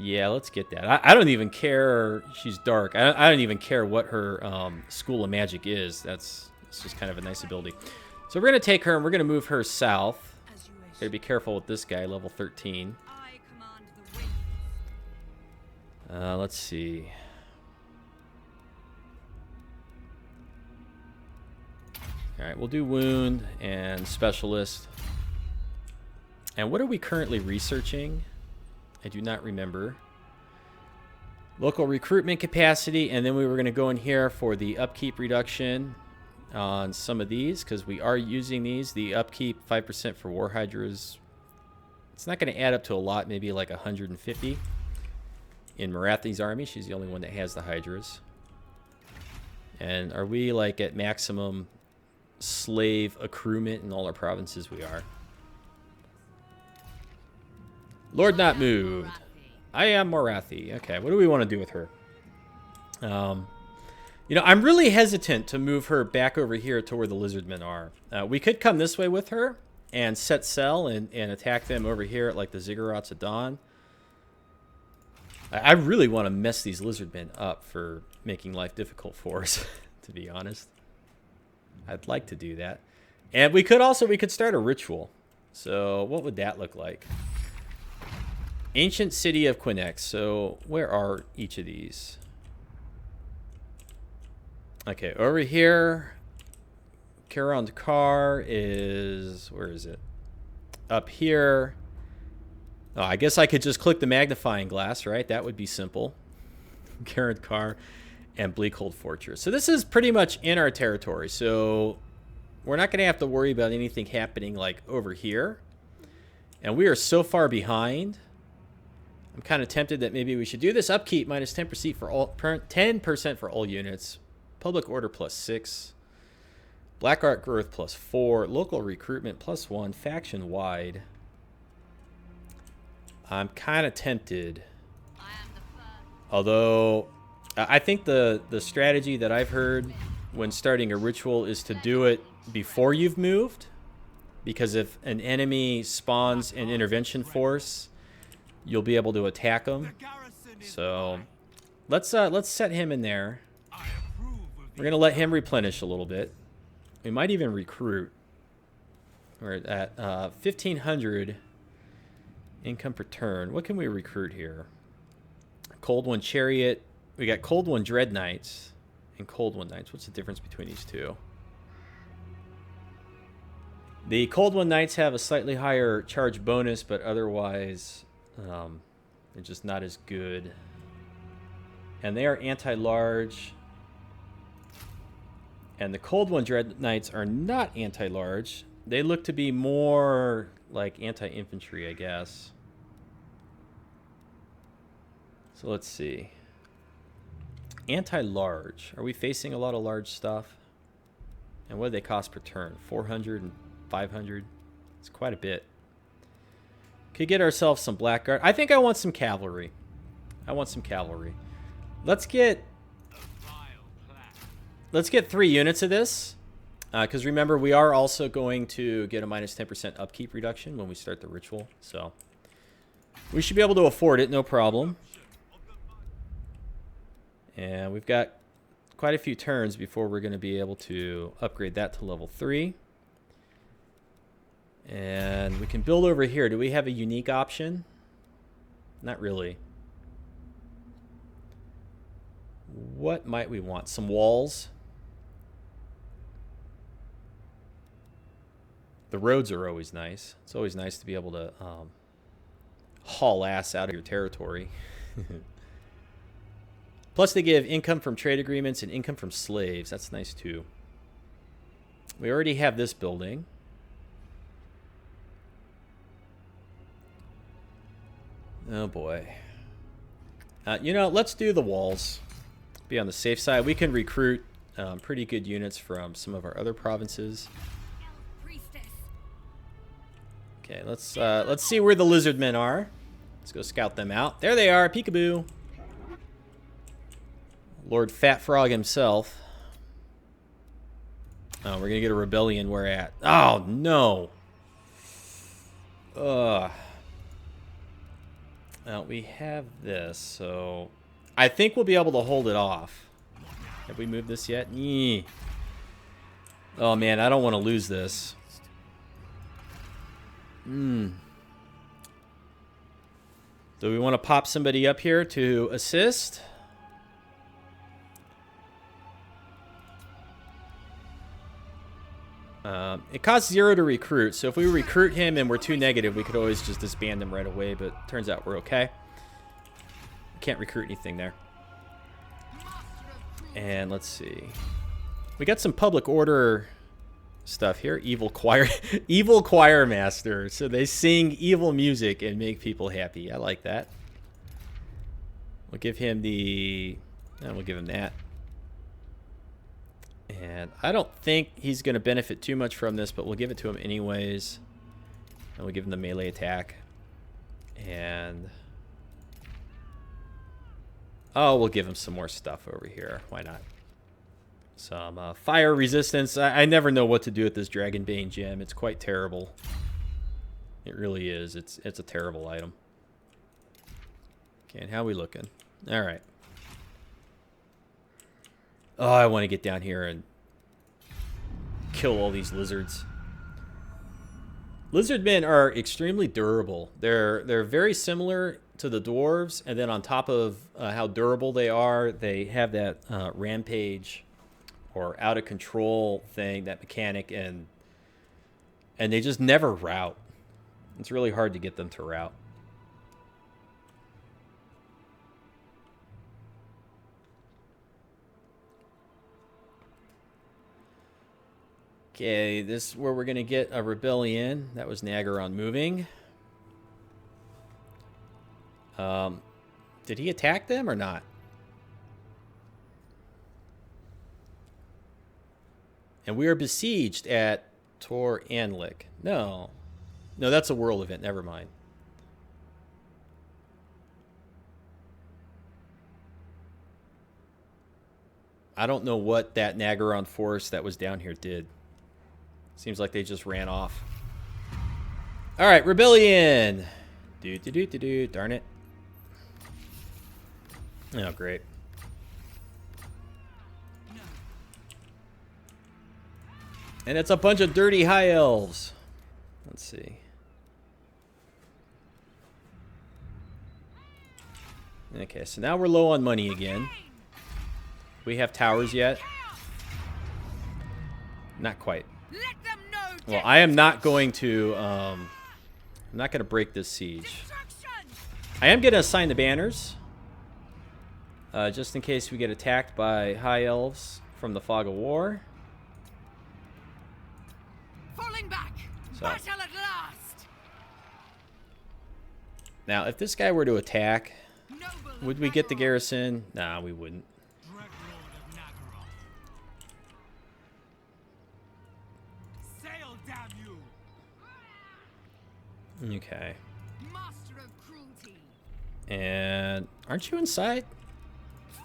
S1: Yeah, let's get that. I don't even care. She's dark. I don't even care what her school of magic is. It's just kind of a nice ability. So we're going to take her and we're going to move her south.
S3: As you wish.
S1: Gotta be careful with this guy, level 13.
S3: I command the wind.
S1: Let's see. Alright, we'll do wound and specialist. And what are we currently researching? I do not remember. Local recruitment capacity, and then we were going to go in here for the upkeep reduction on some of these, because we are using these. The upkeep, 5% for War Hydras. It's not going to add up to a lot, maybe like 150. In Morathi's army, she's the only one that has the Hydras. And are we like at maximum slave accruement in all our provinces? We are. Lord not moved. I am Morathi. Okay, what do we want to do with her? You know, I'm really hesitant to move her back over here to where the lizardmen are. We could come this way with her and set sail and attack them over here at like the Ziggurats of Dawn. I really want to mess these lizardmen up for making life difficult for us, to be honest. I'd like to do that. And we could start a ritual. So what would that look like? Ancient City of Quinex. So where are each of these? Okay, over here, Caron Car is, where is it? Up here. Oh, I guess I could just click the magnifying glass, right? That would be simple. Caron Car and Bleakhold Fortress. So this is pretty much in our territory. So we're not going to have to worry about anything happening like over here. And we are so far behind. I'm kind of tempted that maybe we should do this upkeep minus 10% for all 10% for all units. Public order +6. Black art growth +4. Local recruitment +1. Faction wide. I'm kind of tempted.
S3: I am the first.
S1: Although I think the strategy that I've heard when starting a ritual is to do it before you've moved, because if an enemy spawns an intervention force, you'll be able to attack them.
S2: The garrison is
S1: So
S2: mine.
S1: let's set him in there.
S2: I approve of
S1: We're gonna let him replenish a little bit. We might even recruit. We're at 1,500 income per turn. What can we recruit here? Cold One Chariot. We got Cold One Dread Knights and Cold One Knights. What's the difference between these two? The Cold One Knights have a slightly higher charge bonus, but otherwise they're just not as good. And they are anti-large. And the Cold One Dread Knights are not anti-large. They look to be more like anti-infantry, I guess. So let's see. Anti-large. Are we facing a lot of large stuff? And what do they cost per turn? 400 and 500. It's quite a bit. Could get ourselves some blackguard. I think I want some cavalry. I want some cavalry. Let's get 3 units of this. Because remember, we are also going to get a minus 10% upkeep reduction when we start the ritual. So we should be able to afford it, no problem. And we've got quite a few turns before we're going to be able to upgrade that to level 3. And we can build over here. Do we have a unique option? Not really. What might we want? Some walls? The roads are always nice. It's always nice to be able to haul ass out of your territory. Plus they give income from trade agreements and income from slaves. That's nice too. We already have this building. Oh boy. You know, let's do the walls. Be on the safe side. We can recruit pretty good units from some of our other provinces. Okay, let's see where the lizard men are. Let's go scout them out. There they are, peekaboo. Lord Fat Frog himself. Oh, we're gonna get a rebellion. Where at? Oh no. Ugh. Well, we have this, so I think we'll be able to hold it off. Have we moved this yet? Eeh. Oh man, I don't want to lose this. Do we want to pop somebody up here to assist? It costs 0 to recruit, so if we recruit him and we're too negative, we could always just disband him right away, but turns out we're okay. Can't recruit anything there. And let's see. We got some public order stuff here. Evil choir, evil choir master. So they sing evil music and make people happy. I like that. We'll give him we'll give him that. And I don't think he's going to benefit too much from this, but we'll give it to him anyways. And we'll give him the melee attack. And oh, we'll give him some more stuff over here. Why not? Some fire resistance. I never know what to do with this Dragonbane gem. It's quite terrible. It really is. It's a terrible item. Okay, and how are we looking? All right. Oh, I want to get down here and kill all these lizards. Lizard men are extremely durable. They're very similar to the dwarves, and then on top of how durable they are, they have that rampage or out of control thing, that mechanic, and they just never rout. It's really hard to get them to rout. Okay, this is where we're going to get a rebellion. That was Nagaron moving. Did he attack them or not? And we are besieged at Tor Anlik. No. No, that's a world event. Never mind. I don't know what that Nagaron force that was down here did. Seems like they just ran off. All right, rebellion. Darn it. Oh, great. And it's a bunch of dirty high elves. Let's see. Okay, so now we're low on money again. We have towers yet? Not quite. Well, I am not going to I'm not going to break this siege. I am going to assign the banners. Just in case we get attacked by high elves from the Fog of War.
S3: Falling back.
S1: So.
S3: Battle at last.
S1: Now, if this guy were to attack, would we get the garrison? Nah, we wouldn't. Okay.
S3: Master of cruelty.
S1: And aren't you inside?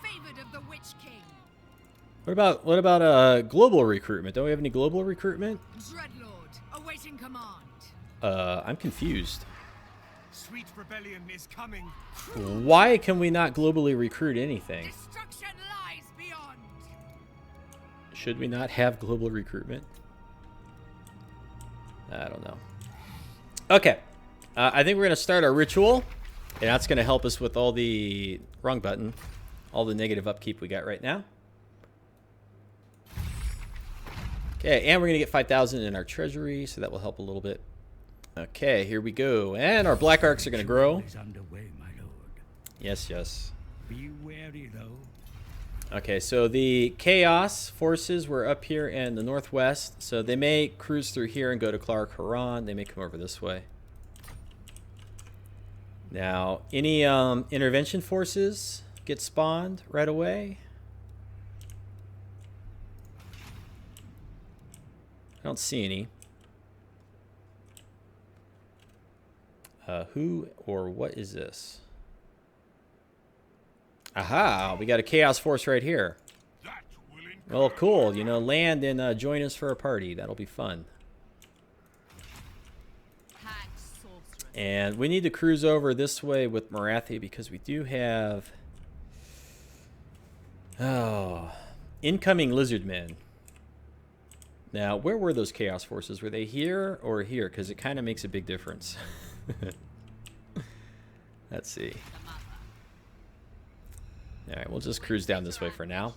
S3: Favored of the Witch King.
S1: What about global recruitment? Don't we have any global recruitment?
S3: Dreadlord, awaiting command.
S1: I'm confused.
S2: Sweet rebellion is coming.
S1: Why can we not globally recruit anything?
S3: Destruction lies beyond.
S1: Should we not have global recruitment? I don't know. Okay. I think we're going to start our ritual. And that's going to help us with all the... Wrong button. All the negative upkeep we got right now. Okay, and we're going to get 5,000 in our treasury, so that will help a little bit. Okay, here we go. And our black arcs are going to grow.
S2: Is underway, my lord.
S1: Yes, yes.
S2: Be wary, though.
S1: Okay, so the Chaos forces were up here in the northwest, so they may cruise through here and go to Clark Haran. They may come over this way. Now, any intervention forces get spawned right away? I don't see any. Who or what is this? Aha, we got a Chaos Force right here. Well, cool. You know, land and join us for a party. That'll be fun. And we need to cruise over this way with Morathi because we do have... Oh, incoming lizardmen. Now, where were those Chaos Forces? Were they here or here? Because it kind of makes a big difference. Let's see. All right, we'll just cruise down this way for now.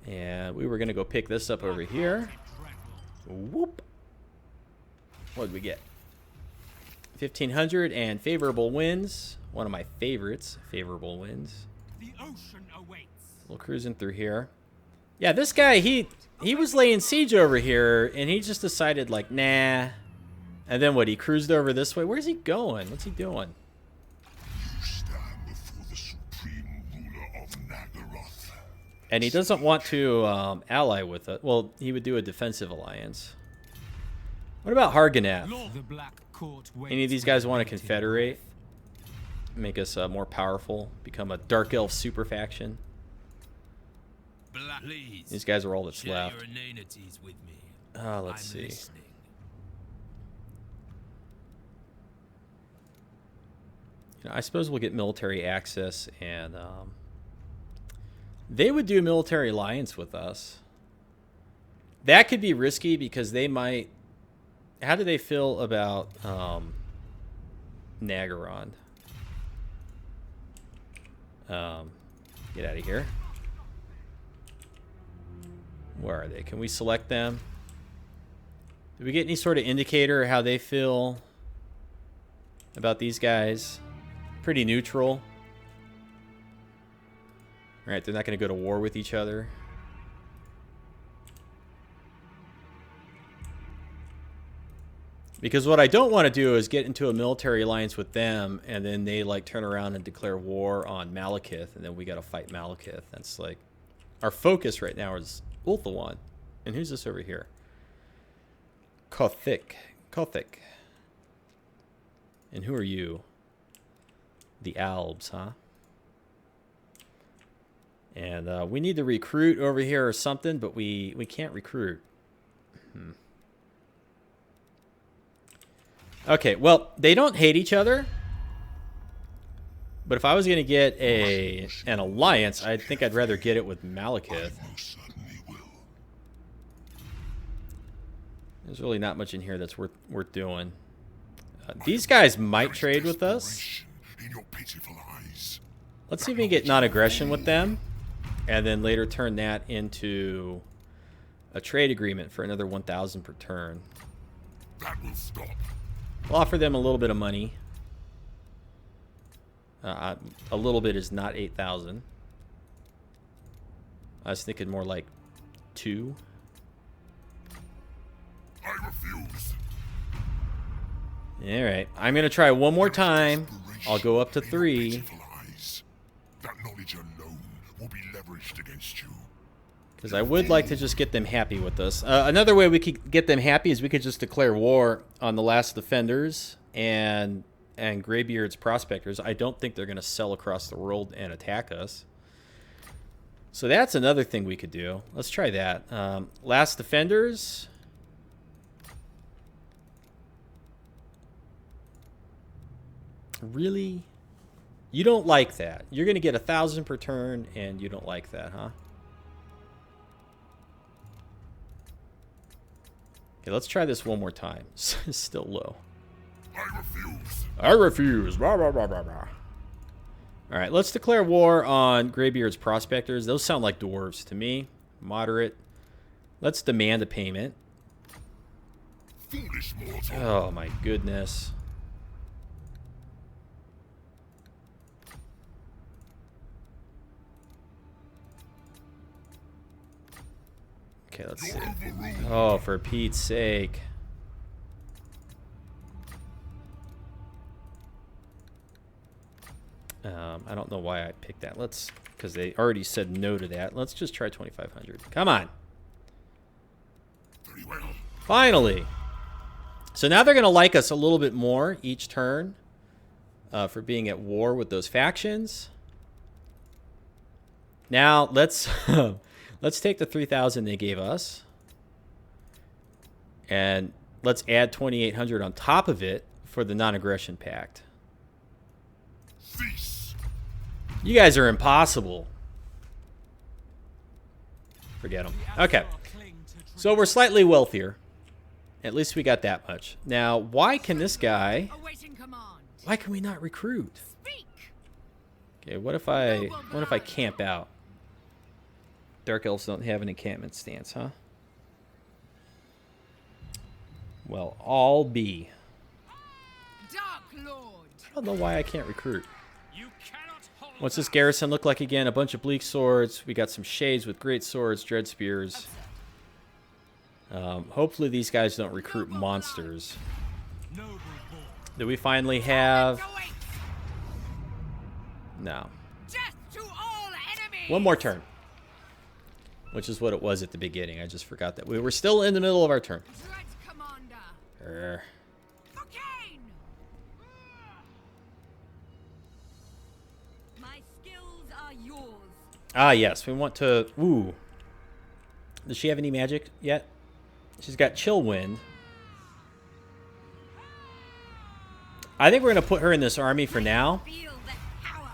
S1: And we were going to go pick this up over here. Whoop. What did we get? 1,500 and favorable winds. One of my favorites, favorable winds.
S2: The ocean awaits.
S1: We'll cruising through here. Yeah, this guy, he was laying siege over here, and he just decided, like, nah. And then what, he cruised over this way? Where's he going? What's he doing?
S4: You stand before the supreme ruler of Nagaroth.
S1: And he doesn't want to ally with it. Well, he would do a defensive alliance. What about Harganath?
S2: The Black Court
S1: Any of these guys want to confederate? Make us more powerful? Become a Dark Elf super faction? These guys are all that's left. Let's see. You know, I suppose we'll get military access, and they would do military alliance with us. That could be risky because they might... How do they feel about Nagaroth? Get out of here. Where are they? Can we select them? Do we get any sort of indicator how they feel about these guys? Pretty neutral. Alright, they're not going to go to war with each other. Because what I don't want to do is get into a military alliance with them, and then they like turn around and declare war on Malekith, and then we got to fight Malekith. That's like... Our focus right now is Ulthuan. And who's this over here? Kothic. And who are you? The Elves, huh? And we need to recruit over here or something, but we can't recruit. Okay, well, they don't hate each other. But if I was going to get an alliance, I think I'd rather get it with Malekith.
S4: Most certainly will.
S1: There's really not much in here that's worth doing. These guys might trade with us.
S4: In your pitiful eyes.
S1: Let's see if we can get non-aggression with them, and then later turn that into a trade agreement for another 1,000 per turn.
S4: That will stop.
S1: We'll offer them a little bit of money. A little bit is not 8,000. I was thinking more like 2.
S4: I refuse.
S1: All right, I'm gonna try one more time. I'll go up to 3.
S4: That knowledge alone will be leveraged against you.
S1: Because I would like to just get them happy with us. Another way we could get them happy is we could just declare war on the last defenders and Greybeard's prospectors. I don't think they're going to sell across the world and attack us. So that's another thing we could do. Let's try that. Last defenders. Really? You don't like that. You're going to get 1,000 per turn, and you don't like that, huh? Okay, let's try this one more time. It's still low.
S4: I refuse.
S1: I refuse. Rah, rah, rah, rah, rah. All right, let's declare war on Greybeard's prospectors. Those sound like dwarves to me. Moderate. Let's demand a payment.
S4: Foolish mortal.
S1: Oh, my goodness. Okay, let's see. Oh, for Pete's sake. I don't know why I picked that. Let's, because they already said no to that. Let's just try 2,500. Come on.
S4: Very well.
S1: Finally. So now they're going to like us a little bit more each turn for being at war with those factions. Now let's let's take the 3,000 they gave us, and let's add 2,800 on top of it for the non-aggression pact.
S4: Cease.
S1: You guys are impossible. Forget them. Okay. So we're slightly wealthier. At least we got that much. Now, why can this guy...
S3: Awaiting command.
S1: Why can we not recruit?
S3: Speak.
S1: Okay, what if I camp out? Dark Elves don't have an encampment stance, huh? Well, I'll be.
S3: Dark Lord.
S1: I don't know why I can't recruit.
S2: You cannot hold
S1: What's this garrison look like again? A bunch of bleak swords. We got some shades with great swords, dread spears. Hopefully these guys don't recruit monsters.
S2: noble born.
S1: Do we finally have...
S3: Awaits.
S1: No.
S3: Death to all enemies.
S1: One more turn. Which is what it was at the beginning. I just forgot that. We were still in the middle of our turn.
S3: Dread commander.
S1: Err.
S3: For Cain. My skills are yours.
S1: Ah, yes. We want to... Ooh. Does she have any magic yet? She's got Chill Wind. I think we're going to put her in this army for now.
S3: Feel the power.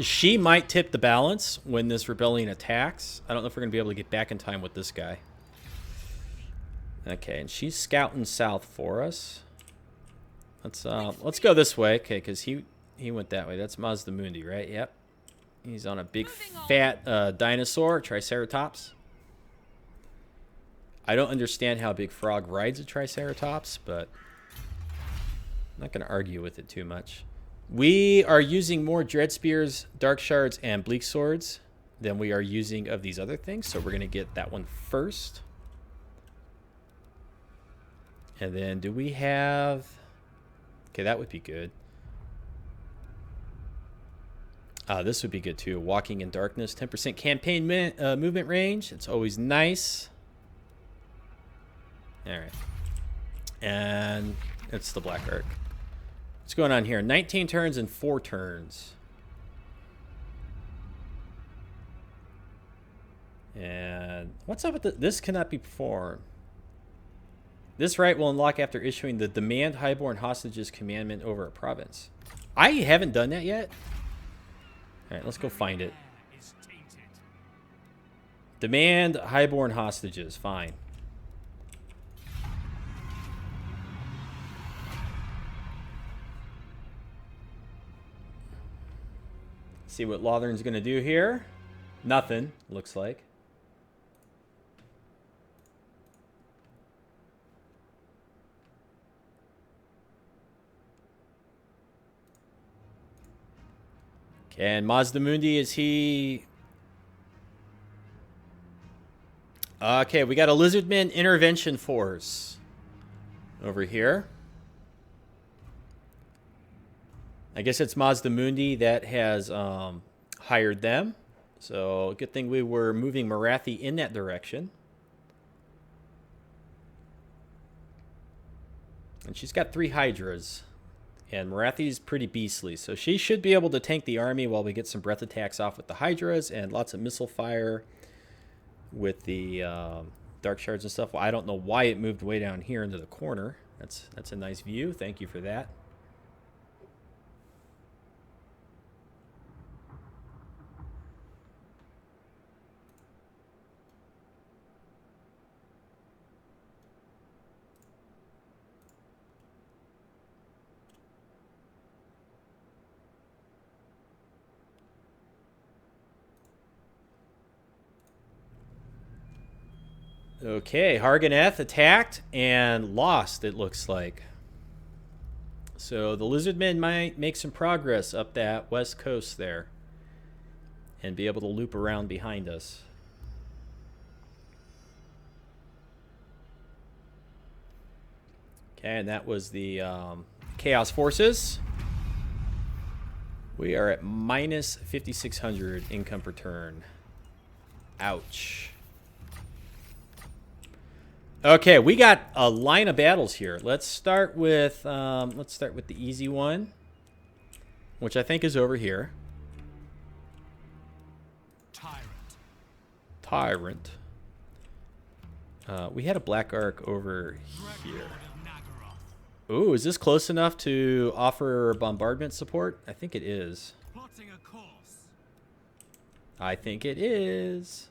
S1: She might tip the balance when this rebellion attacks. I don't know if we're going to be able to get back in time with this guy. Okay, and she's scouting south for us. Let's go this way. Okay, because he went that way. That's Mazdamundi, right? Yep. He's on a big fat dinosaur, Triceratops. I don't understand how Big Frog rides a Triceratops, but I'm not going to argue with it too much. We are using more Dread Spears, Dark Shards, and Bleak Swords than we are using of these other things, so we're going to get that one first. And then do we have... Okay, that would be good. This would be good too. Walking in Darkness, 10% campaign movement range. It's always nice. All right. And it's the Black Ark. What's going on here? 19 turns and 4 turns. And what's up with this cannot be performed. This right will unlock after issuing the Demand Highborn Hostages commandment over a province. I haven't done that yet. All right, let's go find it.
S2: Is tainted.
S1: Demand Highborn Hostages. Fine. See what Lothern's going to do here. Nothing, looks like. Okay, and Mazdamundi, is he... Okay, we got a Lizardman Intervention Force over here. I guess it's Mazdamundi that has hired them. So good thing we were moving Morathi in that direction. And she's got 3 Hydras. And Morathi's pretty beastly. So she should be able to tank the army while we get some breath attacks off with the Hydras and lots of missile fire with the Dark Shards and stuff. Well, I don't know why it moved way down here into the corner. That's a nice view. Thank you for that. Okay, Harganeth attacked and lost, it looks like. So the Lizardmen might make some progress up that west coast there and be able to loop around behind us. Okay, and that was the Chaos Forces. We are at minus 5,600 income per turn. Ouch. Okay, we got a line of battles here. Let's start with the easy one, which I think is over here. Tyrant. We had a Black Ark over here. Ooh, is this close enough to offer bombardment support? I think it is. I think it is.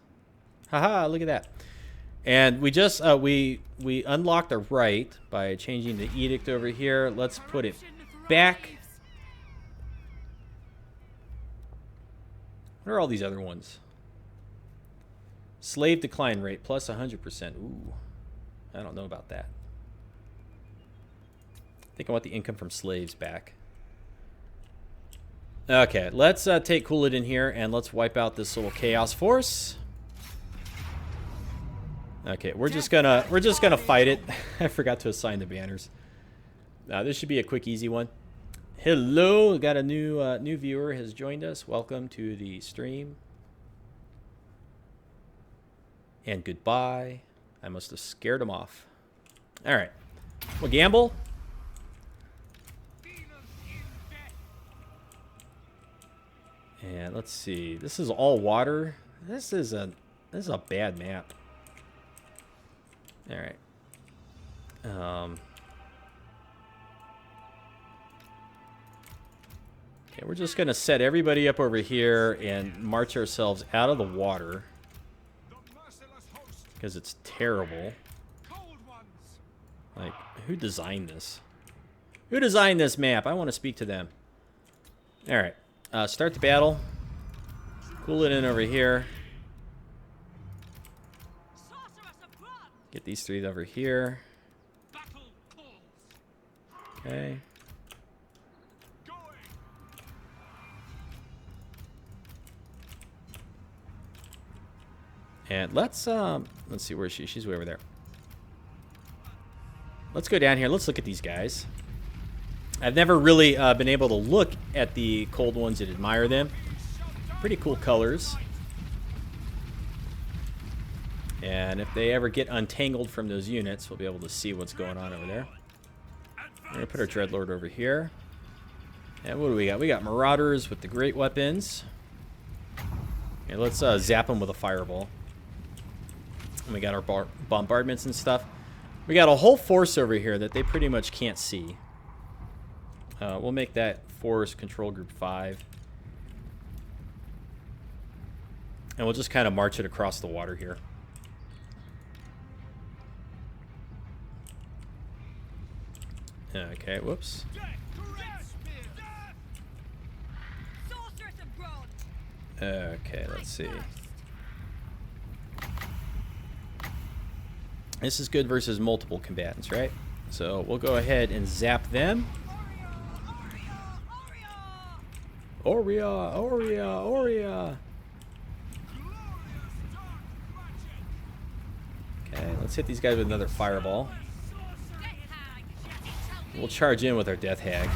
S1: Haha, look at that. And we just we unlocked a right by changing the edict over here. Let's put it back. What are all these other ones? Slave decline rate plus 100%. Ooh, I don't know about that. I think I want the income from slaves back. Okay, let's take Coolidin here and let's wipe out this little chaos force. Okay, we're just gonna fight it. I forgot to assign the banners. This should be a quick, easy one. Hello, we got a new viewer has joined us. Welcome to the stream. And goodbye. I must have scared him off. All right, we'll gamble. And let's see. This is all water. This is a bad map. All right. Okay, we're just gonna set everybody up over here and march ourselves out of the water because it's terrible. Like, who designed this? Who designed this map? I want to speak to them. All right. Start the battle. Cool it in over here. Get these 3 over here. Okay. And let's see, where is she? She's way over there. Let's go down here. Let's look at these guys. I've never really been able to look at the cold ones and admire them. Pretty cool colors. And if they ever get untangled from those units, we'll be able to see what's going on over there. We're going to put our Dreadlord over here. And what do we got? We got Marauders with the great weapons. Okay, let's zap them with a fireball. And we got our bombardments and stuff. We got a whole force over here that they pretty much can't see. We'll make that force control group 5. And we'll just kind of march it across the water here. Okay, whoops. Okay, let's see. This is good versus multiple combatants, right? So we'll go ahead and zap them. Aurea, Aurea, Aurea. Okay, let's hit these guys with another fireball. We'll charge in with our Death Hag.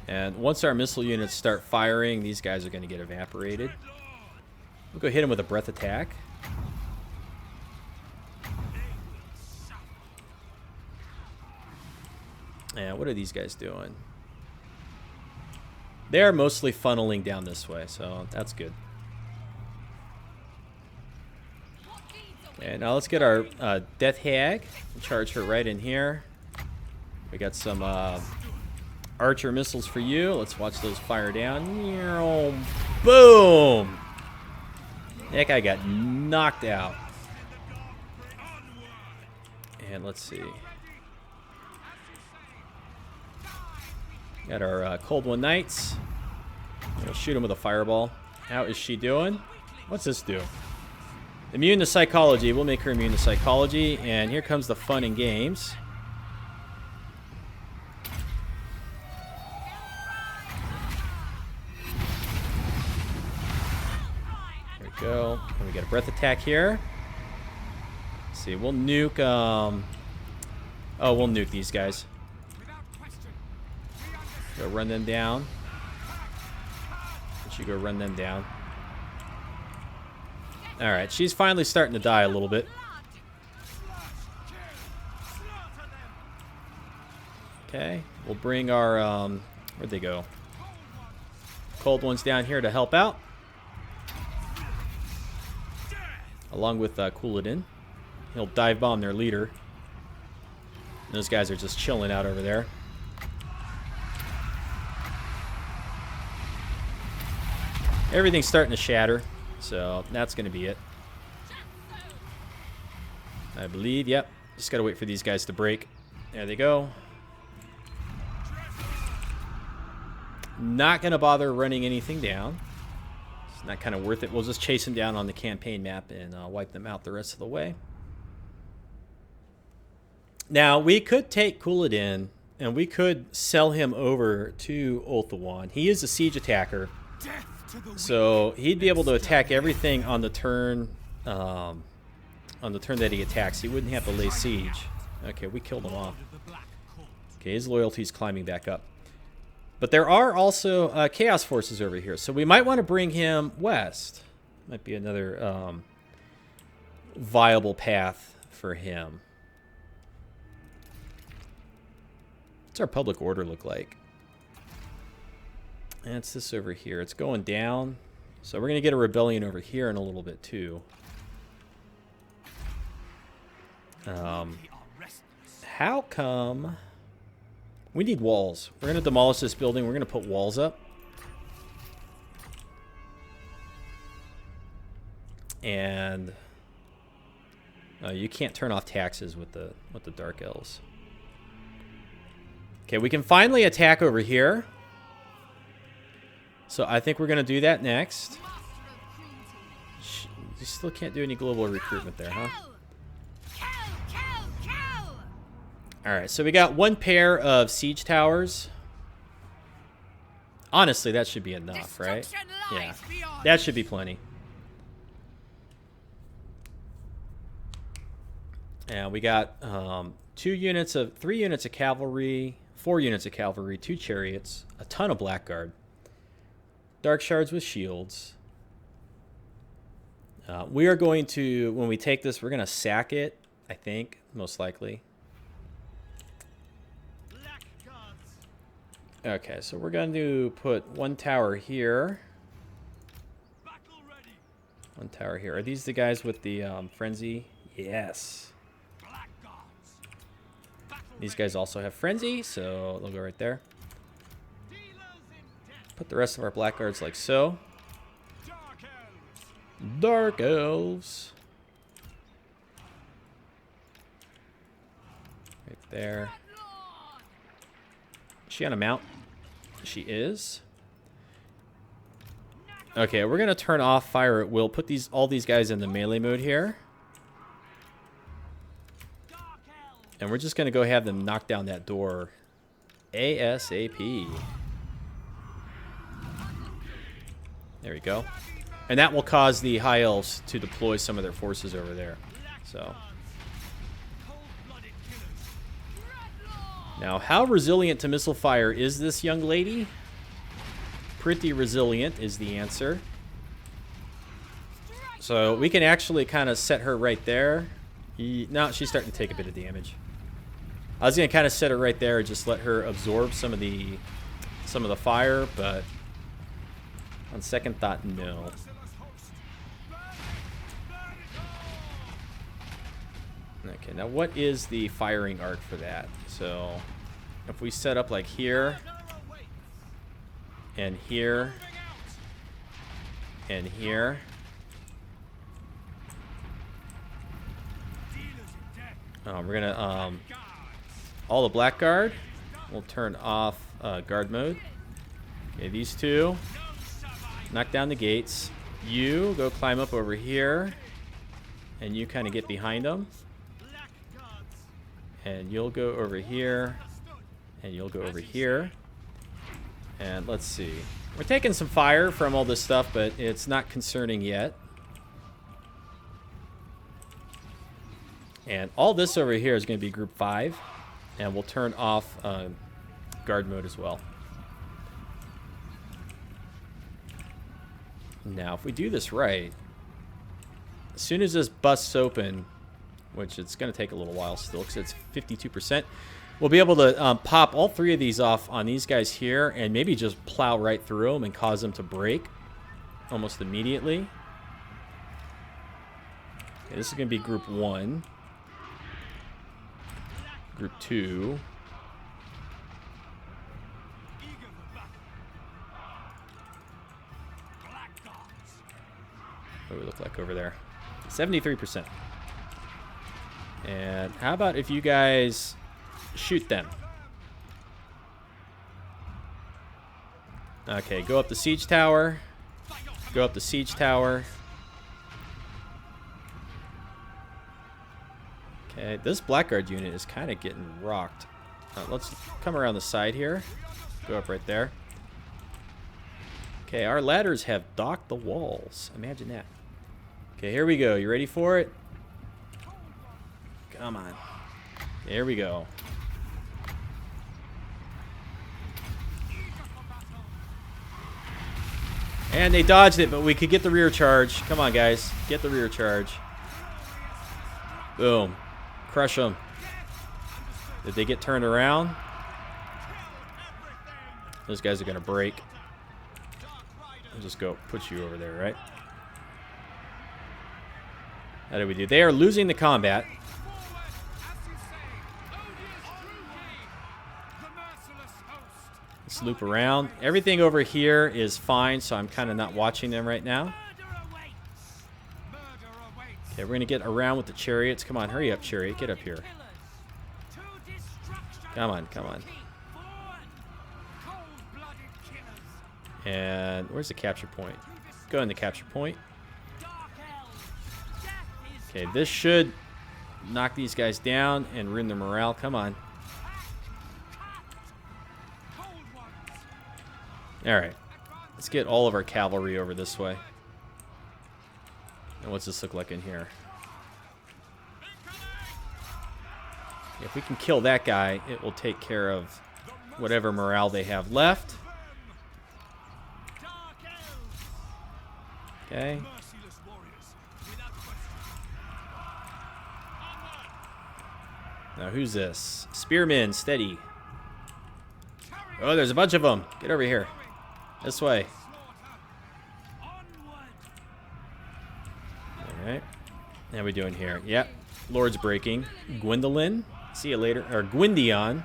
S1: And once our missile units start firing, these guys are going to get evaporated. We'll go hit them with a breath attack. And what are these guys doing? They're mostly funneling down this way, so that's good. Okay, now let's get our Death Hag. Charge her right in here. We got some archer missiles for you. Let's watch those fire down. Boom! That guy got knocked out. And let's see. Got our Cold One Knights. We'll shoot him with a fireball. How is she doing? What's this do? Immune to psychology. We'll make her immune to psychology. And here comes the fun and games. There we go. And we got a breath attack here. Let's see, we'll nuke. Oh, we'll nuke these guys. Go run them down. You go run them down. Alright, she's finally starting to die a little bit. Okay, we'll bring our, where'd they go? Cold Ones down here to help out. Along with Couladin. He'll dive bomb their leader. And those guys are just chilling out over there. Everything's starting to shatter, so that's going to be it. I believe, yep. Just got to wait for these guys to break. There they go. Not going to bother running anything down. It's not kind of worth it. We'll just chase them down on the campaign map and wipe them out the rest of the way. Now, we could take Couladin, and we could sell him over to Ulthuan. He is a siege attacker. So he'd be able to attack everything on the turn that he attacks. He wouldn't have to lay siege. Okay, we killed him off. Okay, his loyalty's climbing back up. But there are also chaos forces over here, so we might want to bring him west. Might be another viable path for him. What's our public order look like? And it's this over here. It's going down. So we're going to get a rebellion over here in a little bit too. How come... We need walls. We're going to demolish this building. We're going to put walls up. And... you can't turn off taxes with the Dark Elves. Okay, we can finally attack over here. So I think we're going to do that next. You still can't do any global recruitment there, huh? Alright, so we got one pair of siege towers. Honestly, that should be enough, right? Yeah, that should be plenty. And we got 3 units of cavalry, 4 units of cavalry, 2 chariots, a ton of blackguard. Dark shards with shields. We are going to, when we take this, we're going to sack it, I think, most likely. Okay, so we're going to put 1 tower here. 1 tower here. Are these the guys with the frenzy? Yes. These guys also have frenzy, so they'll go right there. Put the rest of our blackguards like so. Dark Elves. Right there. Is she on a mount? She is. Okay, we're gonna turn off fire at will. Put all these guys in the melee mode here. And we're just gonna go have them knock down that door ASAP. There we go. And that will cause the High Elves to deploy some of their forces over there. So Now, how resilient to missile fire is this young lady? Pretty resilient is the answer. So we can actually kind of set her right there. No, she's starting to take a bit of damage. I was going to kind of set her right there and just let her absorb some of the fire, but on second thought, no. Okay, now what is the firing arc for that? So if we set up like here and here and here. We're gonna all the blackguard. We'll turn off guard mode. Okay, these two knock down the gates. You go climb up over here, and you kind of get behind them. And you'll go over here, and you'll go over here. And let's see. We're taking some fire from all this stuff, but it's not concerning yet. And all this over here is going to be group 5. And we'll turn off guard mode as well. Now, if we do this right, as soon as this busts open, which it's going to take a little while still because it's 52%, we'll be able to pop all 3 of these off on these guys here and maybe just plow right through them and cause them to break almost immediately. Okay, this is going to be group 1. Group 2. What do we look like over there? 73%. And how about if you guys shoot them? Okay, go up the siege tower. Go up the siege tower. Okay, this blackguard unit is kind of getting rocked. Let's come around the side here. Go up right there. Okay, our ladders have docked the walls. Imagine that. Okay, here we go. You ready for it? Come on. There we go. And they dodged it, but we could get the rear charge. Come on, guys. Get the rear charge. Boom. Crush them. Did they get turned around? Those guys are going to break. I'll just go put you over there, right? How did we do? They are losing the combat. Let's loop around. Everything over here is fine, so I'm kind of not watching them right now. Okay, we're going to get around with the chariots. Come on, hurry up, chariot. Get up here. Come on, come on. And where's the capture point? Go in the capture point. Okay, this should knock these guys down and ruin their morale. Come on. Alright. Let's get all of our cavalry over this way. And what's this look like in here? If we can kill that guy, it will take care of whatever morale they have left. Okay. Now who's this? Spearmen, steady. Oh, there's a bunch of them. Get over here. This way. Alright. How we doing here? Yep. Lord's breaking. Gwendolyn. See you later. Or Gwyndion.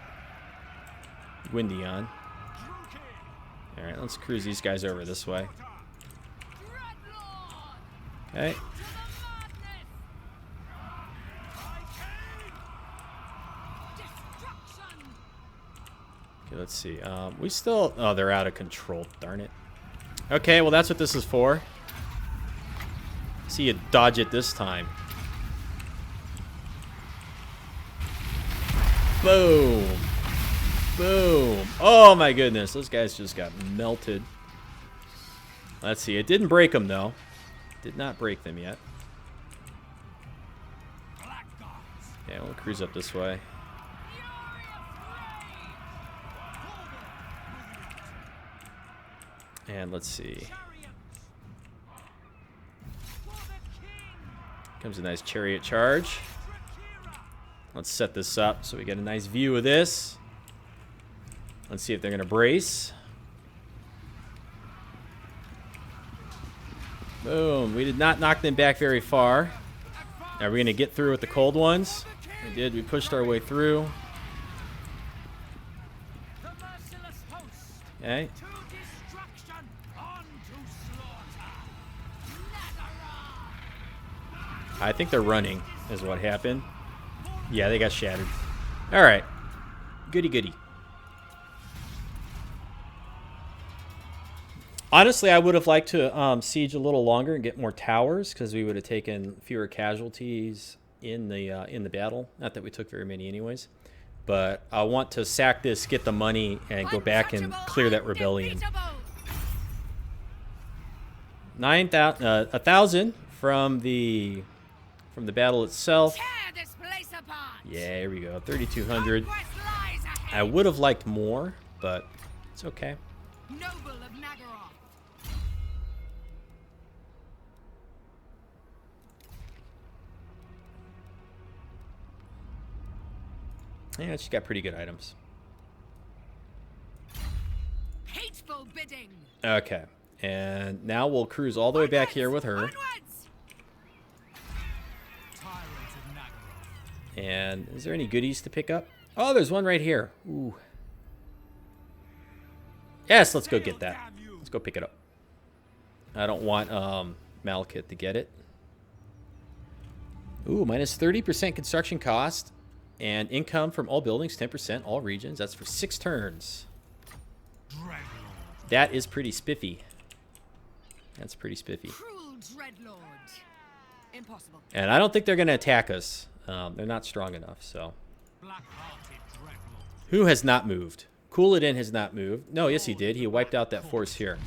S1: Gwyndion. Alright, let's cruise these guys over this way. Okay. Okay, let's see. We still... Oh, they're out of control. Darn it. Okay, well, that's what this is for. See you dodge it this time. Boom. Boom. Oh, my goodness. Those guys just got melted. Let's see. It didn't break them, though. Did not break them yet. Yeah, we'll cruise up this way. And let's see. Comes a nice chariot charge. Let's set this up so we get a nice view of this. Let's see if they're going to brace. Boom. We did not knock them back very far. Are we going to get through with the cold ones? We did. We pushed our way through. Okay. I think they're running is what happened. Yeah, they got shattered. All right. Goody goody. Honestly, I would have liked to siege a little longer and get more towers because we would have taken fewer casualties in the battle. Not that we took very many anyways. But I want to sack this, get the money, and go back and clear that rebellion. 1,000 from the battle itself. Yeah, here we go. 3,200. I would have liked more, but it's okay.
S3: Noble of Nagaroth.
S1: Yeah, she's got pretty good items.
S3: Hateful bidding.
S1: Okay, and now we'll cruise all the way back here with her.
S3: Onwards.
S2: Tyrants of Nagaroth.
S1: And is there any goodies to pick up? Oh, there's one right here. Ooh. Yes, let's go get that. Let's go pick it up. I don't want Malekith to get it. Ooh, minus 30% construction cost. And income from all buildings, 10%, all regions. That's for 6 turns. That is pretty spiffy. That's pretty spiffy.
S3: Cruel dreadlord. Impossible.
S1: And I don't think they're going to attack us. They're not strong enough, so.
S2: Black-hearted dreadlord.
S1: Who has not moved? Cooladin has not moved. No, yes, he did. He wiped out that force here.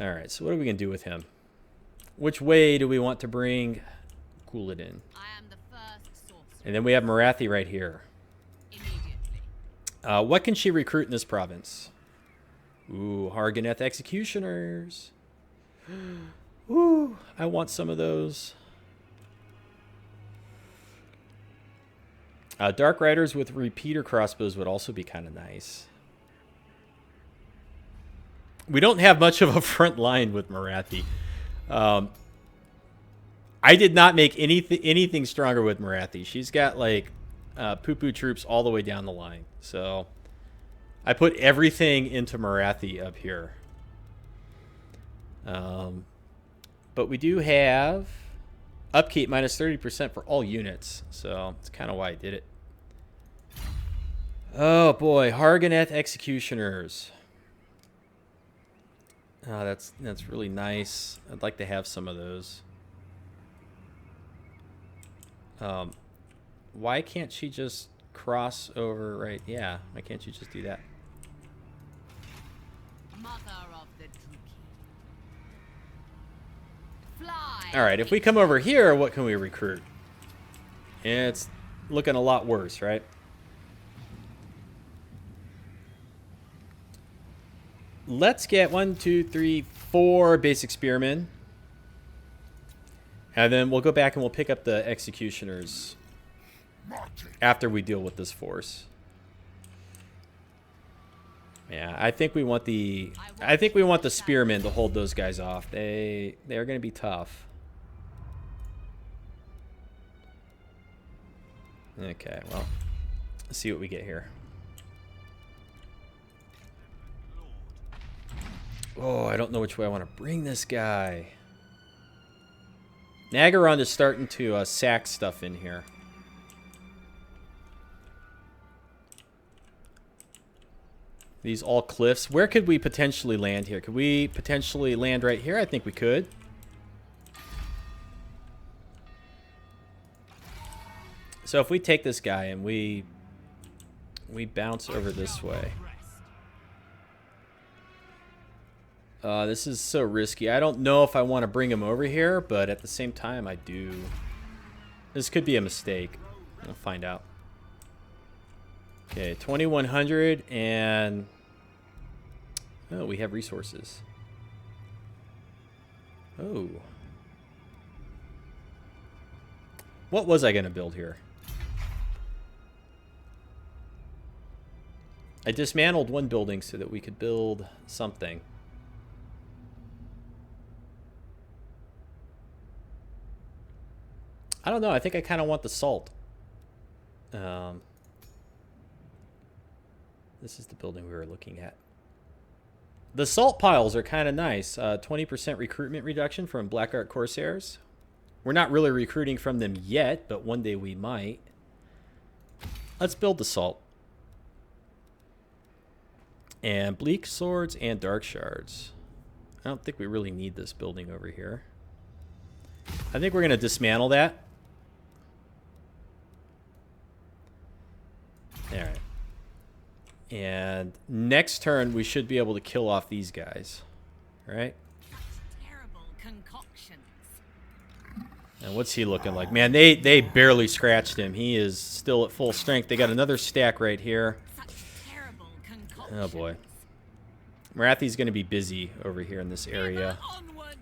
S1: All right, so what are we going to do with him? Which way do we want to bring Cooladin?
S3: I am the first sorcerer.
S1: And then we have Morathi right here.
S3: Immediately.
S1: What can she recruit in this province? Ooh, Harganeth Executioners. Ooh, I want some of those. Dark Riders with repeater crossbows would also be kind of nice. We don't have much of a front line with Morathi. I did not make anything stronger with Morathi. She's got like poo-poo troops all the way down the line. So I put everything into Morathi up here. But we do have upkeep minus 30% for all units. So that's kind of why I did it. Oh boy, Harganeth Executioners. Oh, that's really nice. I'd like to have some of those. Why can't she just cross over right? Yeah, why can't you just do that?
S3: Mother of the Druki. Fly.
S1: All right, if we come over here, what can we recruit? It's looking a lot worse, right? Let's get 1, 2, 3, 4 basic spearmen. And then we'll go back and we'll pick up the executioners after we deal with this force. Yeah, I think we want the spearmen to hold those guys off. They are going to be tough. Okay, well, let's see what we get here. Oh, I don't know which way I want to bring this guy. Nagaron is starting to sack stuff in here. These all cliffs. Where could we potentially land here? Could we potentially land right here? I think we could. So if we take this guy and we bounce over this way. This is so risky. I don't know if I want to bring him over here, but at the same time, I do. This could be a mistake. We'll find out. Okay, 2,100 and Oh, we have resources. Oh. What was I going to build here? I dismantled one building so that we could build something. I don't know. I think I kind of want the salt. This is the building we were looking at. The salt piles are kind of nice. 20% recruitment reduction from Black Art Corsairs. We're not really recruiting from them yet, but one day we might. Let's build the salt. And bleak swords and dark shards. I don't think we really need this building over here. I think we're going to dismantle that. All right. And next turn, we should be able to kill off these guys. Right?
S3: Terrible concoctions.
S1: And what's he looking like? Man, they barely scratched him. He is still at full strength. They got another stack right here.
S3: Such terrible concoctions.
S1: Oh, boy. Morathi's going to be busy over here in this area.
S3: Onwards.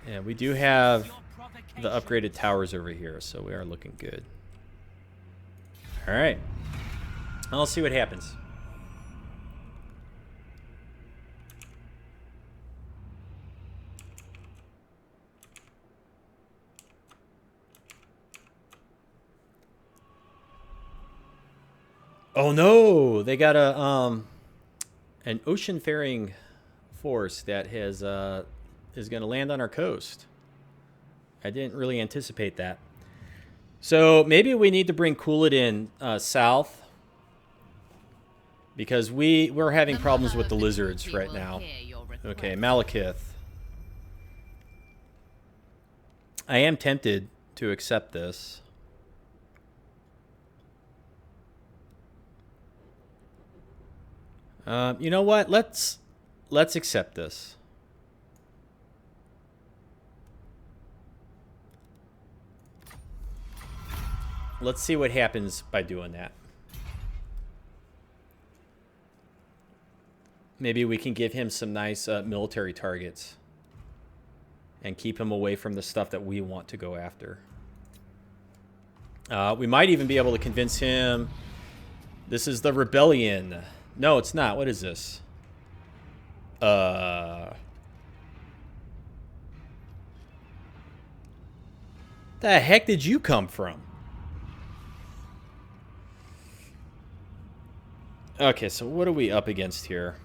S1: And we do have the upgraded towers over here, so we are looking good. All right. I'll see what happens. Oh no, they got a an ocean-faring force that has is going to land on our coast. I didn't really anticipate that. So maybe we need to bring Cooladin south, because we're having problems with the lizards right now. Okay, Malekith. I am tempted to accept this. You know what? Let's accept this. Let's see what happens by doing that. Maybe we can give him some nice military targets and keep him away from the stuff that we want to go after. We might even be able to convince him this is the rebellion. No, it's not. What is this? The heck did you come from? Okay, so what are we up against here?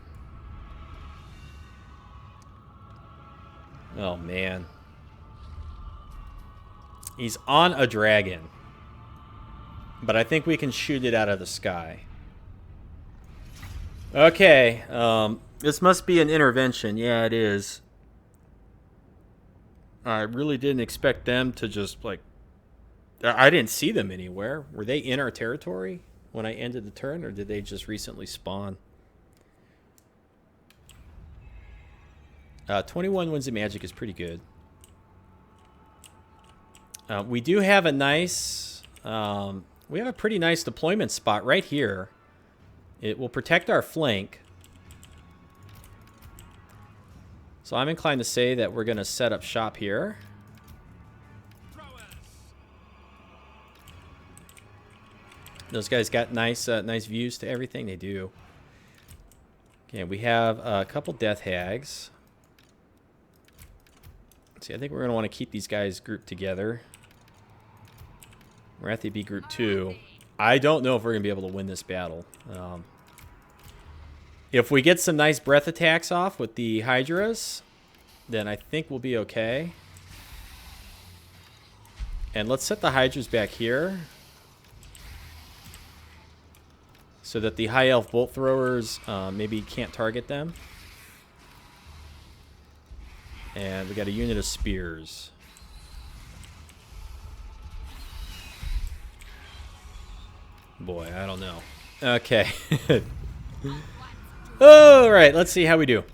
S1: Oh, man. He's on a dragon. But I think we can shoot it out of the sky. Okay, this must be an intervention. Yeah, it is. I really didn't expect them to just, like... I didn't see them anywhere. Were they in our territory when I ended the turn, or did they just recently spawn? 21 Winds of Magic is pretty good. We do have a nice... we have a pretty nice deployment spot right here. It will protect our flank. So I'm inclined to say that we're going to set up shop here. Those guys got nice nice views to everything. They do. Okay, we have a couple Death Hags. Let's see, I think we're going to want to keep these guys grouped together. Morathi be group 2. I don't know if we're going to be able to win this battle. If we get some nice breath attacks off with the Hydras, then I think we'll be okay. And let's set the Hydras back here, so that the High Elf Bolt Throwers maybe can't target them. And we got a unit of Spears. Boy, I don't know. Okay. All right, let's see how we do.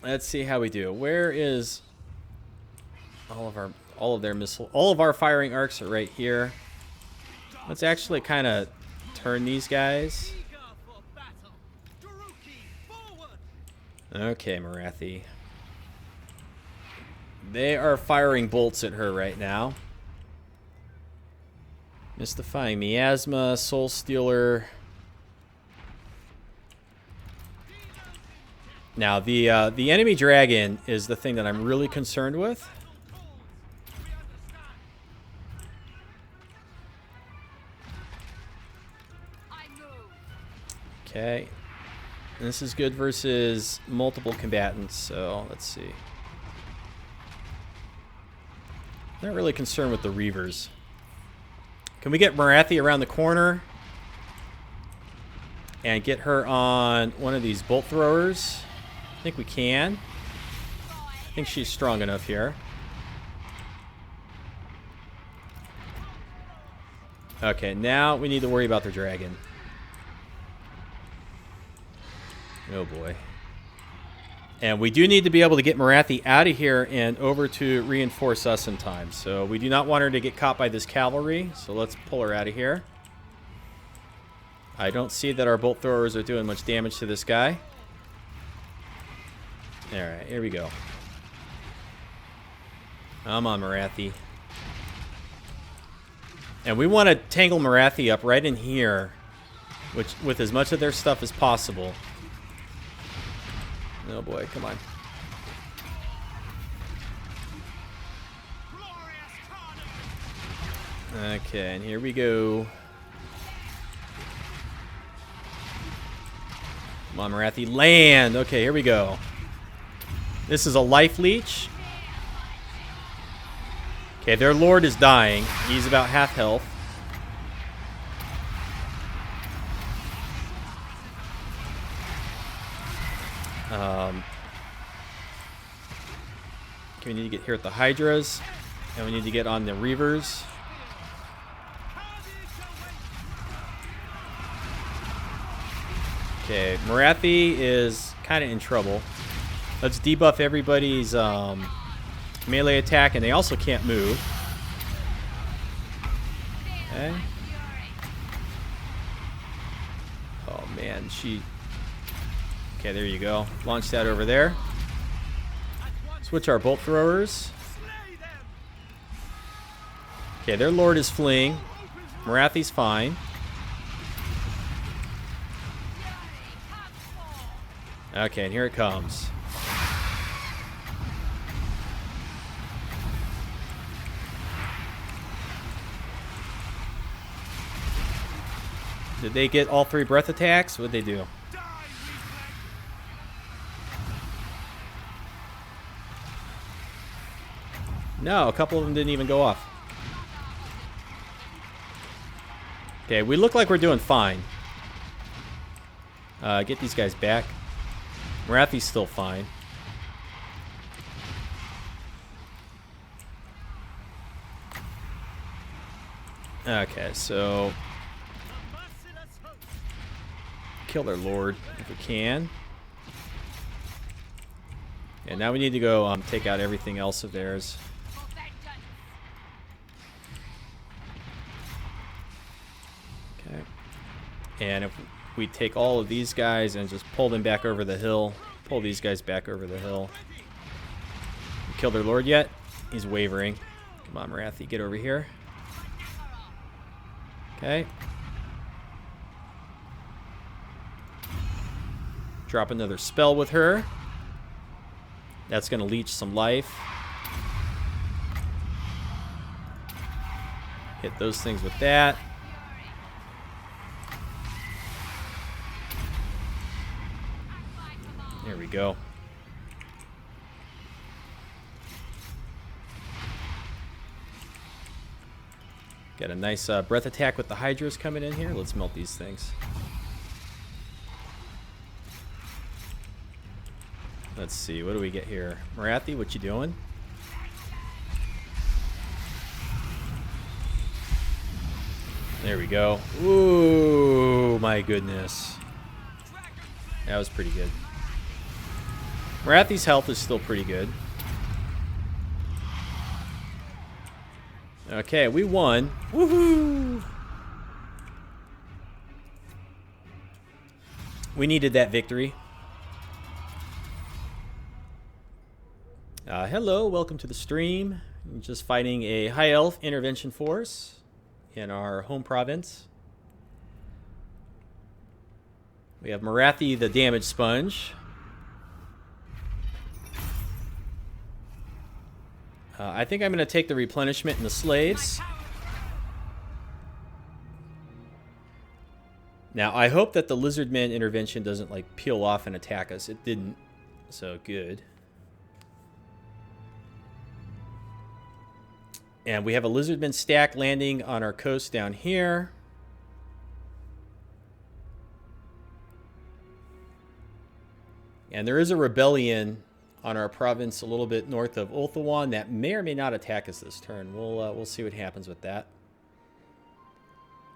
S1: Let's see how we do. Where is all of their missile? All of our firing arcs are right here. Let's actually kind of turn these guys.
S2: Eager for battle. Daruki, forward.
S1: Okay, Morathi. They are firing bolts at her right now. Mystifying Miasma, Soul Stealer. Now, the enemy dragon is the thing that I'm really concerned with. Okay. This is good versus multiple combatants, so let's see. Not really concerned with the Reavers. Can we get Morathi around the corner and get her on one of these bolt throwers? I think we can. I think she's strong enough here. Okay, now we need to worry about the dragon. Oh boy. And we do need to be able to get Morathi out of here and over to reinforce us in time. So we do not want her to get caught by this cavalry. So let's pull her out of here. I don't see that our bolt throwers are doing much damage to this guy. Alright, here we go. Come on, Morathi. And we want to tangle Morathi up right in here, which with as much of their stuff as possible. Oh boy, come on. Okay, and here we go. Come on, Morathi, land! Okay, here we go. This is a life leech. Okay, their lord is dying. He's about half health. Okay, we need to get here at the Hydras, and we need to get on the Reavers. Okay, Morathi is kind of in trouble. Let's debuff everybody's melee attack, and they also can't move. Okay. Oh man, she... Okay, there you go. Launch that over there. Switch our bolt throwers. Okay, their lord is fleeing. Morathi's fine. Okay, and here it comes. Did they get all 3 breath attacks? What'd they do? No, a couple of them didn't even go off. Okay, we look like we're doing fine. Get these guys back. Morathi's still fine. Okay, so... kill their lord if we can. And now we need to go take out everything else of theirs. Okay. And if we take all of these guys and just pull them back over the hill, pull these guys back over the hill. Kill their lord yet? He's wavering. Come on, Morathi, get over here. Okay. Drop another spell with her. That's going to leech some life. Hit those things with that. There we go. Got a nice breath attack with the Hydras coming in here. Let's melt these things. Let's see, what do we get here? Morathi, what you doing? There we go. Ooh, my goodness. That was pretty good. Morathi's health is still pretty good. Okay, we won. Woohoo! We needed that victory. Hello, welcome to the stream. I'm just fighting a High Elf intervention force in our home province. We have Morathi, the damage sponge. I think I'm going to take the replenishment and the slaves. Now, I hope that the Lizardman intervention doesn't, like, peel off and attack us. It didn't, so good. And we have a Lizardman stack landing on our coast down here. And there is a rebellion on our province a little bit north of Ulthuan that may or may not attack us this turn. We'll see what happens with that.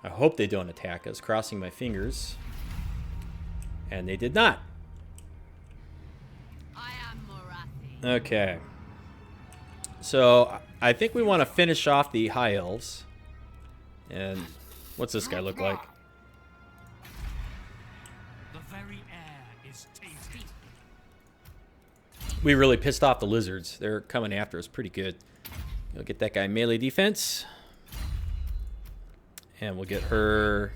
S1: I hope they don't attack us, crossing my fingers. And they did not.
S3: I am Morathi.
S1: Okay. So, I think we want to finish off the High Elves. And what's this guy look like?
S2: The very air is tainted.
S1: We really pissed off the lizards. They're coming after us pretty good. We'll get that guy melee defense. And we'll get her,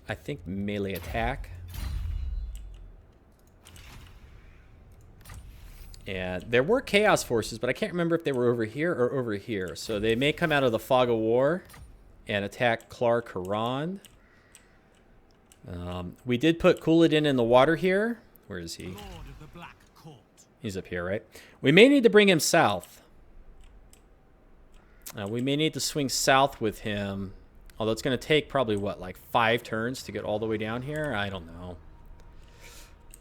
S1: I think, melee attack. And there were Chaos Forces, but I can't remember if they were over here or over here. So they may come out of the Fog of War and attack Klar Karan. We did put Couladin in the water here. Where is he?
S2: Lord of the Black Court.
S1: He's up here, right? We may need to bring him south. We may need to swing south with him. Although it's going to take probably, what, like 5 turns to get all the way down here? I don't know.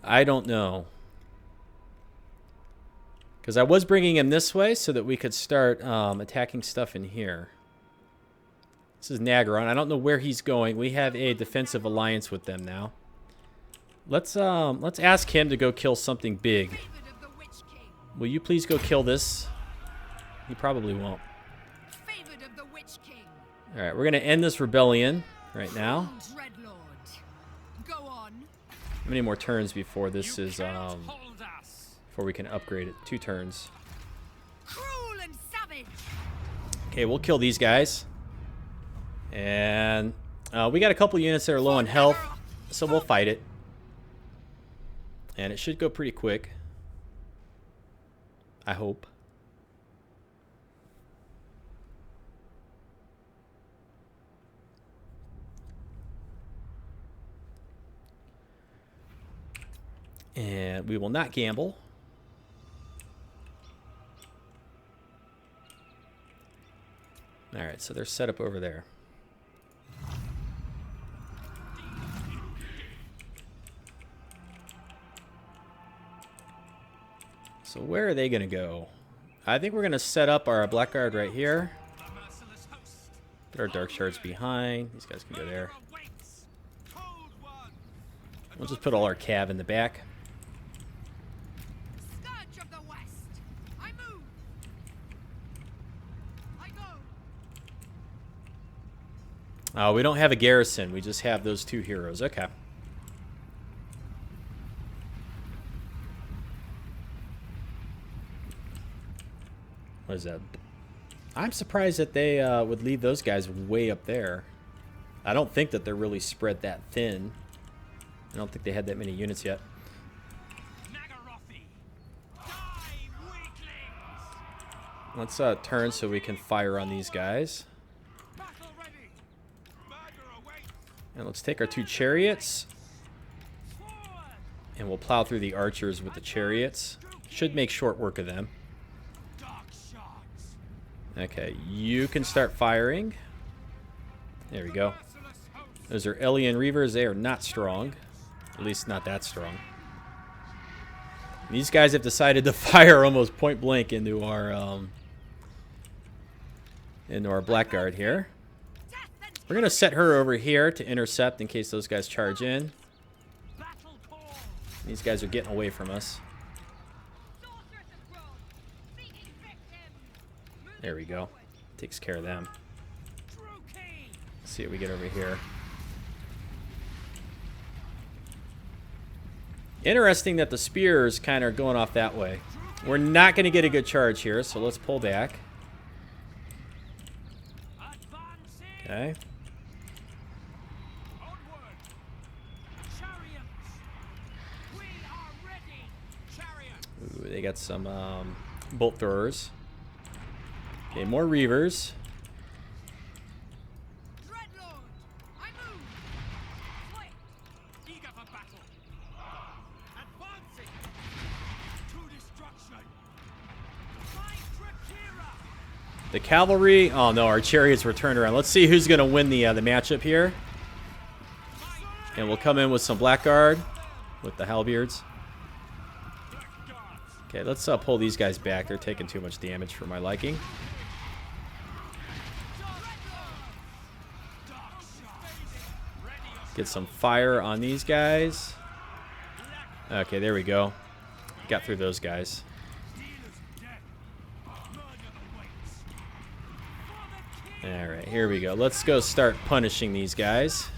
S1: I don't know. Because I was bringing him this way so that we could start attacking stuff in here. This is Nagaron. I don't know where he's going. We have a defensive alliance with them now. Let's ask him to go kill something big. Will you please go kill this? He probably won't. All right, we're going to end this rebellion right now.
S3: Go on.
S1: How many more turns before this is, before we can upgrade it? 2 turns.
S3: Cruel and savage.
S1: Okay, we'll kill these guys. And we got a couple units that are low on health, so we'll fight it. And it should go pretty quick. I hope. And we will not gamble. Alright, so they're set up over there. So where are they going to go? I think we're going to set up our Blackguard right here. Put our Dark Shards behind. These guys can go there. We'll just put all our cav in the back.
S3: Scourge of the West. I move. I go.
S1: We don't have a garrison. We just have those 2 heroes. Okay. What is that? I'm surprised that they would leave those guys way up there. I don't think that they're really spread that thin. I don't think they had that many units yet. Let's turn so we can fire on these guys. And let's take our 2 chariots. And we'll plow through the archers with the chariots. Should make short work of them. Okay, you can start firing. There we go. Those are Elian Reavers. They are not strong. At least not that strong. These guys have decided to fire almost point blank into our Blackguard here. We're going to set her over here to intercept in case those guys charge in. These guys are getting away from us. There we go. Takes care of them. Let's see what we get over here. Interesting that the spears kind of are going off that way. We're not going to get a good charge here, so let's pull back. Okay.
S2: Onward! Chariots! We are ready! Chariots!
S1: Ooh, they got some bolt throwers. Okay, more reavers.
S3: Dreadlord, I move.
S2: Swift! Eager for battle! Advancing! To destruction! My Trakira!
S1: The cavalry. Oh no, our chariots were turned around. Let's see who's going to win the matchup here. And we'll come in with some blackguard with the halberds. Okay, let's pull these guys back. They're taking too much damage for my liking. Get some fire on these guys. Okay, there we go. Got through those guys. Alright, here we go. Let's go start punishing these guys.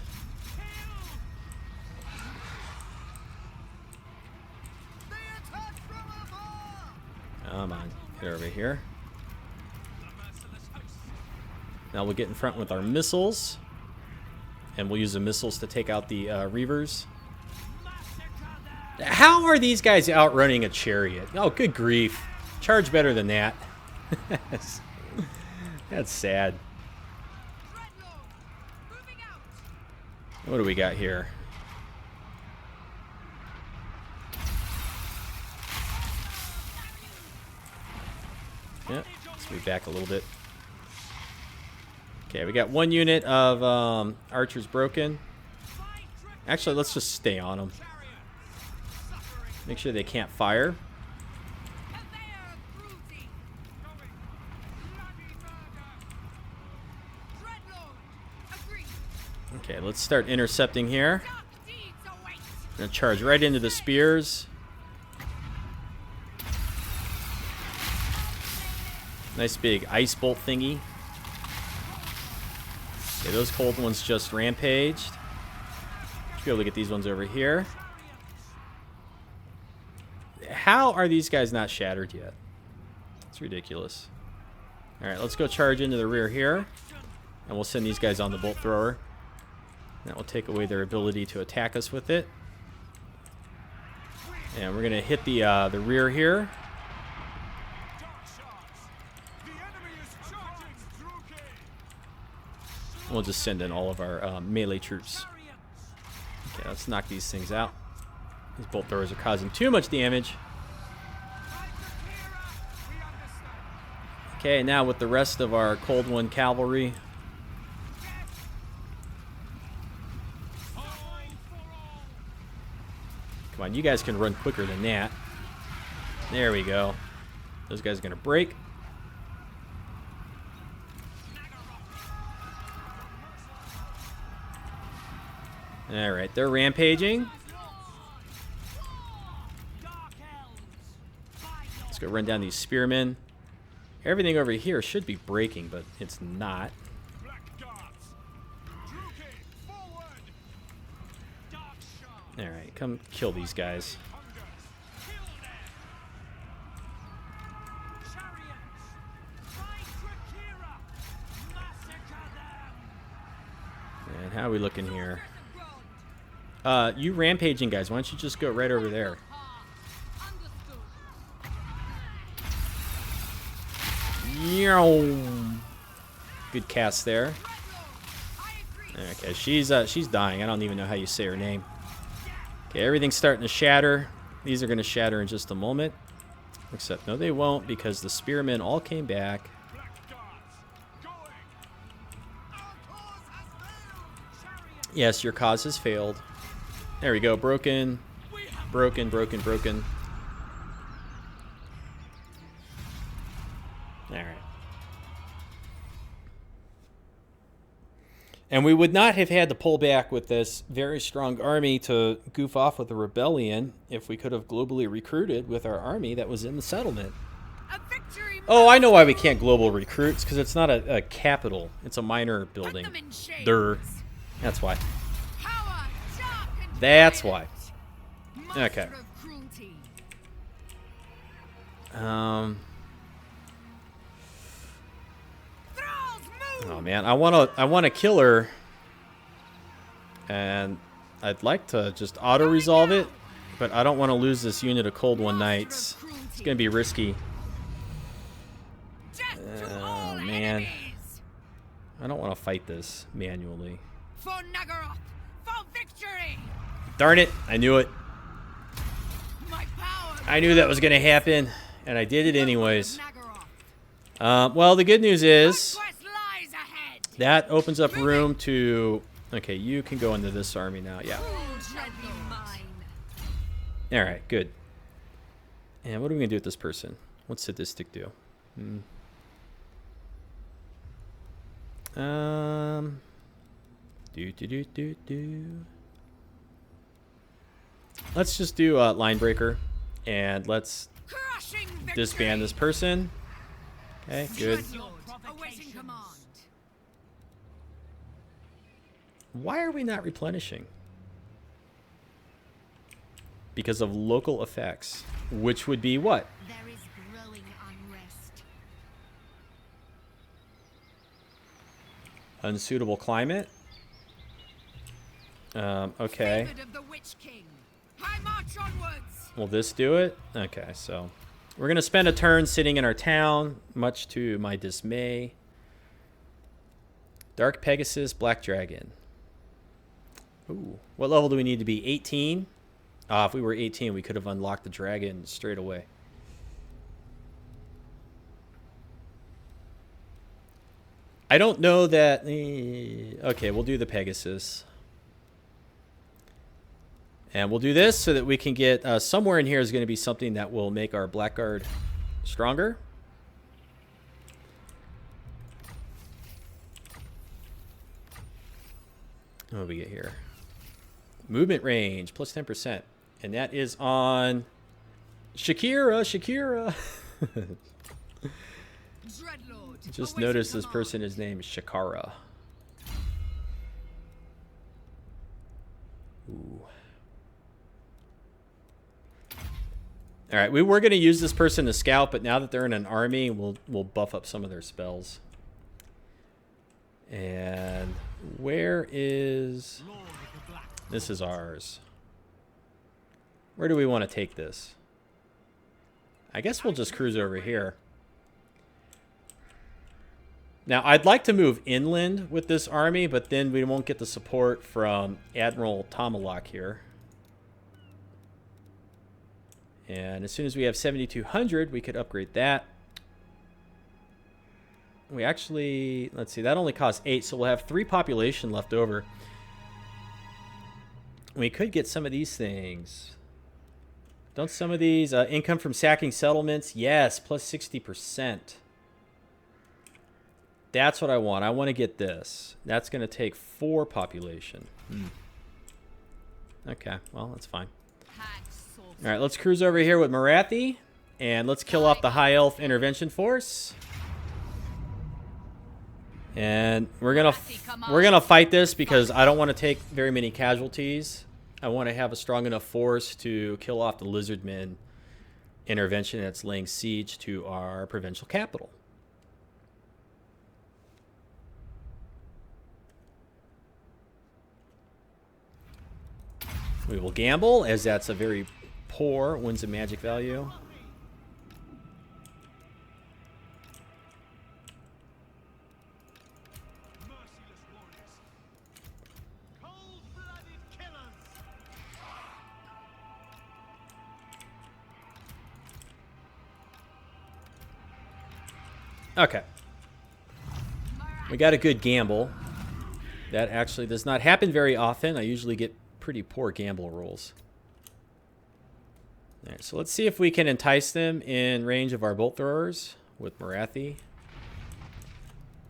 S1: Come on, get over here. Now we'll get in front with our missiles. And we'll use the missiles to take out the reavers. How are these guys outrunning a chariot? Oh, good grief. Charge better than that. That's sad. What do we got here? Yep, let's move back a little bit. Okay, we got one unit of archers broken. Actually, let's just stay on them. Make sure they can't fire. Okay, let's start intercepting here. Gonna charge right into the spears. Nice big ice bolt thingy. Okay, those cold ones just rampaged. Should be able to get these ones over here. How are these guys not shattered yet? It's ridiculous. Alright, let's go charge into the rear here. And we'll send these guys on the bolt thrower. That will take away their ability to attack us with it. And we're going to hit the rear here. We'll just send in all of our melee troops. Okay, let's knock these things out. These bolt throwers are causing too much damage. Okay, now with the rest of our Cold One cavalry. Come on, you guys can run quicker than that. There we go. Those guys are going to break. Alright, they're rampaging. Let's go run down these spearmen. Everything over here should be breaking, but it's not. Alright, come kill these guys. And how are we looking here? You rampaging guys, why don't you just go right over there? Good cast there. Okay, she's dying. I don't even know how you say her name. Okay, everything's starting to shatter. These are going to shatter in just a moment. Except, no, they won't, because the spearmen all came back. Yes, your cause has failed. There we go. Broken. Broken, broken, broken. Alright. And we would not have had to pull back with this very strong army to goof off with the rebellion if we could have globally recruited with our army that was in the settlement. Oh, I know why we can't global recruit. It's because it's not a capital. It's a minor building. That's why. That's why. Okay.
S3: Master of cruelty. Thralls, move!
S1: Oh man, I wanna kill her, and I'd like to just auto resolve it, but I don't want to lose this unit of Cold One Knights. It's gonna be risky.
S3: Death to all
S1: Man,
S3: enemies!
S1: I don't want to fight this manually.
S3: For Nagaroth! For victory!
S1: Darn it! I knew it.
S3: My power!
S1: I knew that was gonna happen, and I did it anyways.
S3: Nagaroth.
S1: Well, the good news is
S3: Conquest lies ahead!
S1: that opens up room to. Okay, you can go into this army now. Yeah.
S3: Rule shall be mine.
S1: All right, good. And what are we gonna do with this person? What's sadistic do? Do. Let's just do line breaker, and let's
S3: Crushing victory!
S1: disband this person. Okay, good.
S3: Dreadlord, awaiting command.
S1: Why are we not replenishing? Because of local effects, which would be what?
S3: There is growing unrest.
S1: Unsuitable climate. Okay.
S3: Favored of the Witch King. I march onwards.
S1: Will this do it? Okay, so we're going to spend a turn sitting in our town, much to my dismay. Dark Pegasus, Black Dragon. Ooh, what level do we need to be? 18? If we were 18, we could have unlocked the dragon straight away. I don't know that... Okay, we'll do the Pegasus. And we'll do this so that we can get... somewhere in here is going to be something that will make our Blackguard stronger. What do we get here? Movement range, plus 10%. And that is on... Shakira!
S3: Dreadlord,
S1: Just
S3: awaiting
S1: noticed this
S3: command.
S1: person is named Shakara. Ooh. All right, we were going to use this person to scout, but now that they're in an army, we'll buff up some of their spells. And where is...
S2: Lord of the Black.
S1: This is ours. Where do we want to take this? I guess we'll just cruise over here. Now, I'd like to move inland with this army, but then we won't get the support from Admiral Tomalak here. And as soon as we have 7,200, we could upgrade that. We actually, let's see, that only costs 8, so we'll have 3 population left over. We could get some of these things. Don't some of these, income from sacking settlements? Yes, plus 60%. That's what I want. I want to get this. That's going to take 4 population. Okay, well, that's fine. All right, let's cruise over here with Morathi, and let's kill off the High Elf Intervention Force. And we're gonna fight this because I don't want to take very many casualties. I want to have a strong enough force to kill off the Lizardmen intervention that's laying siege to our provincial capital. We will gamble, as that's a very poor wins of magic value.
S2: Merciless warriors. Cold-blooded killers.
S1: Okay. We got a good gamble. That actually does not happen very often. I usually get pretty poor gamble rolls. All right, so let's see if we can entice them in range of our bolt throwers with Morathi.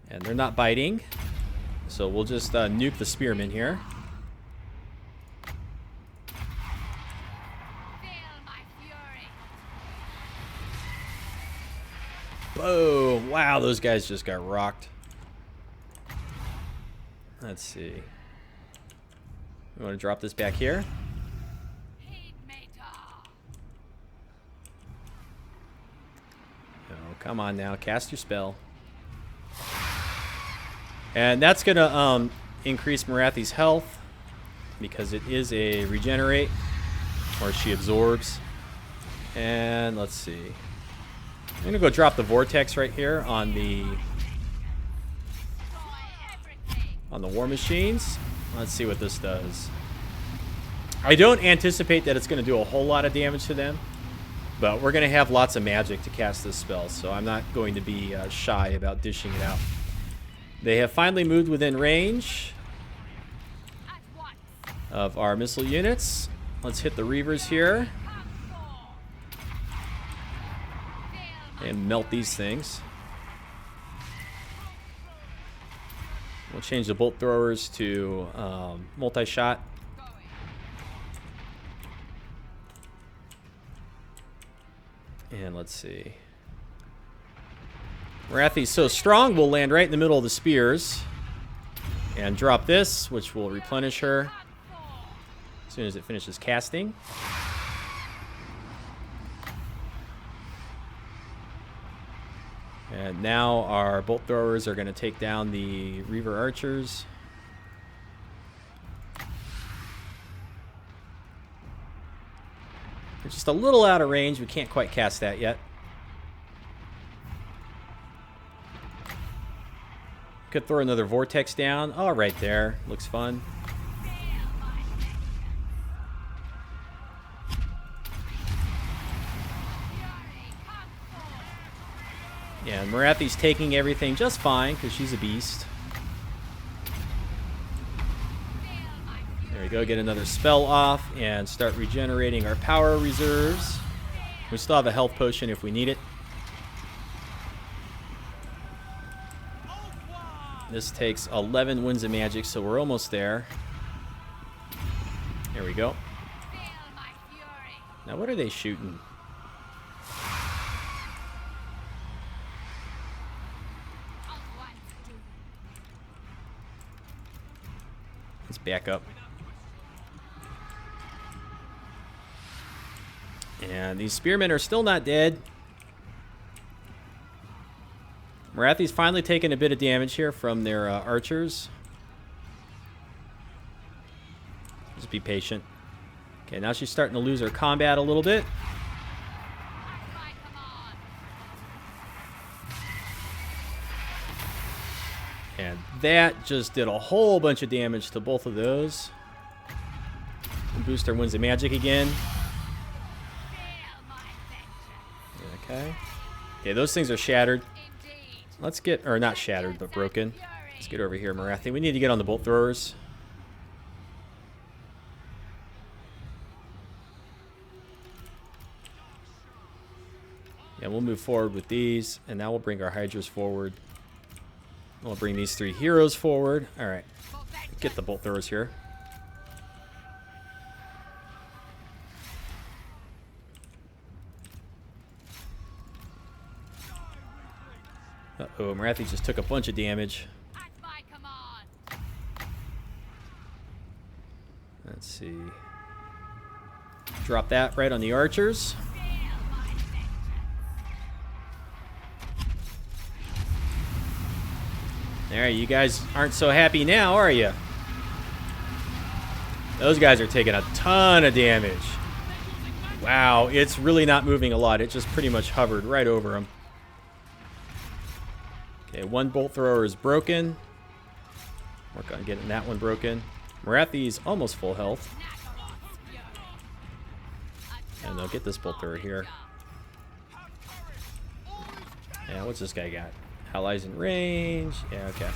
S1: And they're not biting. So we'll just nuke the spearmen here.
S3: Feel my fury.
S1: Boom! Wow, those guys just got rocked. Let's see. We want to drop this back here.
S3: Heed me.
S1: Come on now, cast your spell. And that's going to increase Morathi's health because it is a regenerate, or she absorbs. And let's see. I'm going to go drop the vortex right here on the war machines. Let's see what this does. I don't anticipate that it's going to do a whole lot of damage to them, but we're going to have lots of magic to cast this spell, so I'm not going to be shy about dishing it out. They have finally moved within range of our missile units. Let's hit the Reavers here and melt these things. We'll change the bolt throwers to multi-shot. And let's see. Morathi's so strong, we'll land right in the middle of the spears. And drop this, which will replenish her as soon as it finishes casting. And now our bolt throwers are going to take down the Reaver archers. They're just a little out of range. We can't quite cast that yet. Could throw another vortex down. Oh, right there. Looks fun. Yeah, Morathi's taking everything just fine because she's a beast. There we go. Get another spell off and start regenerating our power reserves. We still have a health potion if we need it. This takes 11 winds of magic, so we're almost there. There we go. Now, what are they shooting? Let's back up. And these spearmen are still not dead. Morathi's finally taken a bit of damage here from their archers. Just be patient. Okay, now she's starting to lose her combat a little bit. And that just did a whole bunch of damage to both of those. And boost our winds of magic again. Okay. Okay, those things are shattered. Let's get, or not shattered, but broken. Let's get over here, Morathi. We need to get on the bolt throwers. Yeah, we'll move forward with these, and now we'll bring our Hydras forward. We'll bring these three heroes forward. All right, get the bolt throwers here. Uh-oh, Morathi just took a bunch of damage. Let's see. Drop that right on the archers. There, you guys aren't so happy now, are you? Those guys are taking a ton of damage. Wow, it's really not moving a lot. It just pretty much hovered right over them. Okay, one bolt thrower is broken. Work on getting that one broken. Morathi's almost full health. And they'll get this bolt thrower here. Yeah, what's this guy got? Allies in range. Yeah, okay.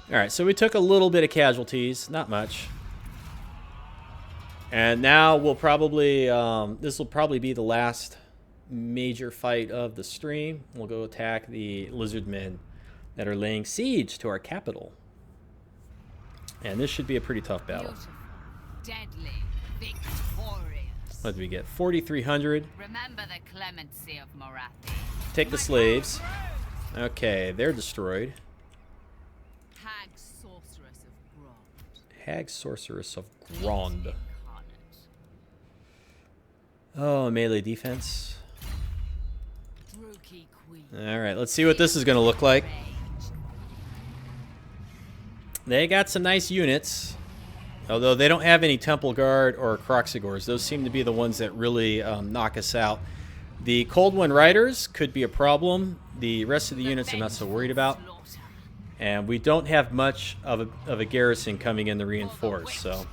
S1: Alright, so we took a little bit of casualties. Not much. And now we'll probably... this will probably be the last major fight of the stream. We'll go attack the lizardmen that are laying siege to our capital. And this should be a pretty tough battle.
S3: Beautiful, deadly, victorious.
S1: What did we get? 4,300.
S3: Remember the clemency of Morathi.
S1: Take the slaves. Okay, they're destroyed.
S3: Hag sorceress of Grond.
S1: Hag sorceress of Grond. Oh, melee defense.
S3: Lucky queen.
S1: All right, let's see what this is going to look like.
S3: Rage.
S1: They got some nice units, although they don't have any Temple Guard or Croxigors. Those seem to be the ones that really knock us out. The Cold One Riders could be a problem. The rest of the units I'm not so worried about.
S3: Slaughter.
S1: And we don't have much of a garrison coming in to reinforce. So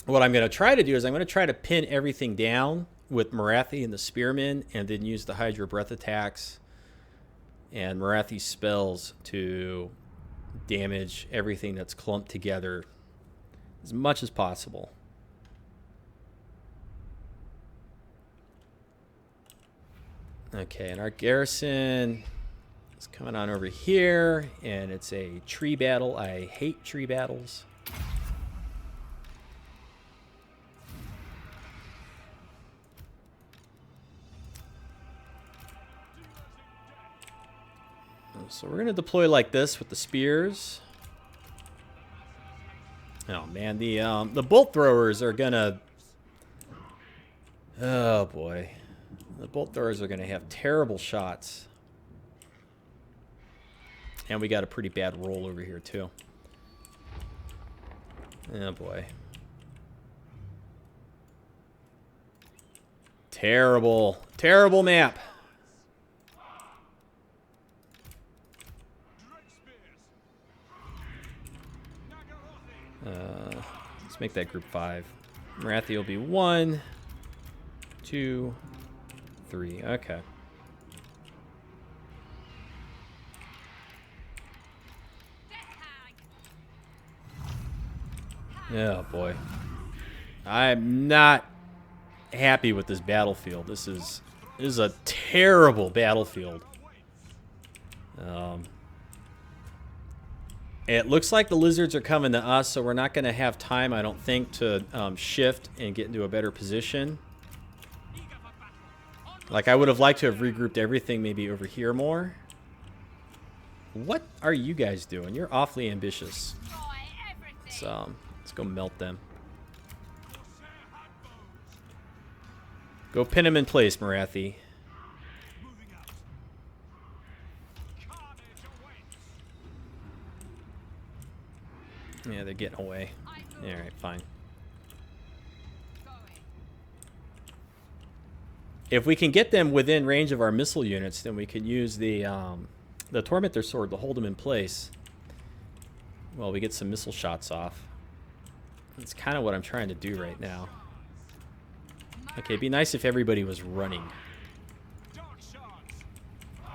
S1: what I'm going to try to do is I'm going to try to pin everything down with Morathi and the Spearmen, and then use the Hydra Breath attacks and Morathi spells to damage everything that's clumped together as much as possible. Okay, and our garrison is coming on over here, and it's a tree battle. I hate tree battles. So we're going to deploy like this with the spears. Oh man, the bolt throwers are going to... Oh boy. The bolt throwers are going to have terrible shots. And we got a pretty bad roll over here too. Oh boy. Terrible. Terrible map. Let's make that group 5. Morathi will be 1, 2, 3. Okay. Oh boy. I'm not happy with this battlefield. This is a terrible battlefield. It looks like the lizards are coming to us, so we're not going to have time, I don't think, to shift and get into a better position. Like, I would have liked to have regrouped everything maybe over here more. What are you guys doing? You're awfully ambitious. Let's go melt them. Go pin them in place, Morathi. Yeah, they're getting away. Alright, fine. If we can get them within range of our missile units, then we can use the Tormentor Sword to hold them in place while we get some missile shots off. That's kind of what I'm trying to do right now. Okay, it'd be nice if everybody was running.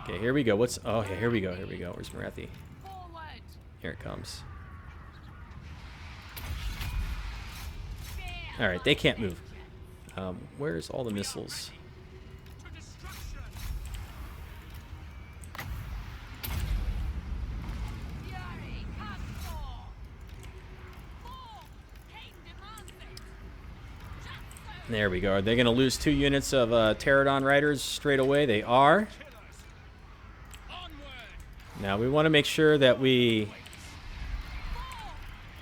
S1: Okay, here we go. What's... Oh, yeah, here we go. Here we go. Where's Morathi? Here it comes. Alright, they can't move. Where's all the missiles? There we go. Are they going to lose 2 units of Pterodon Riders straight away? They are. Now we want to make sure that we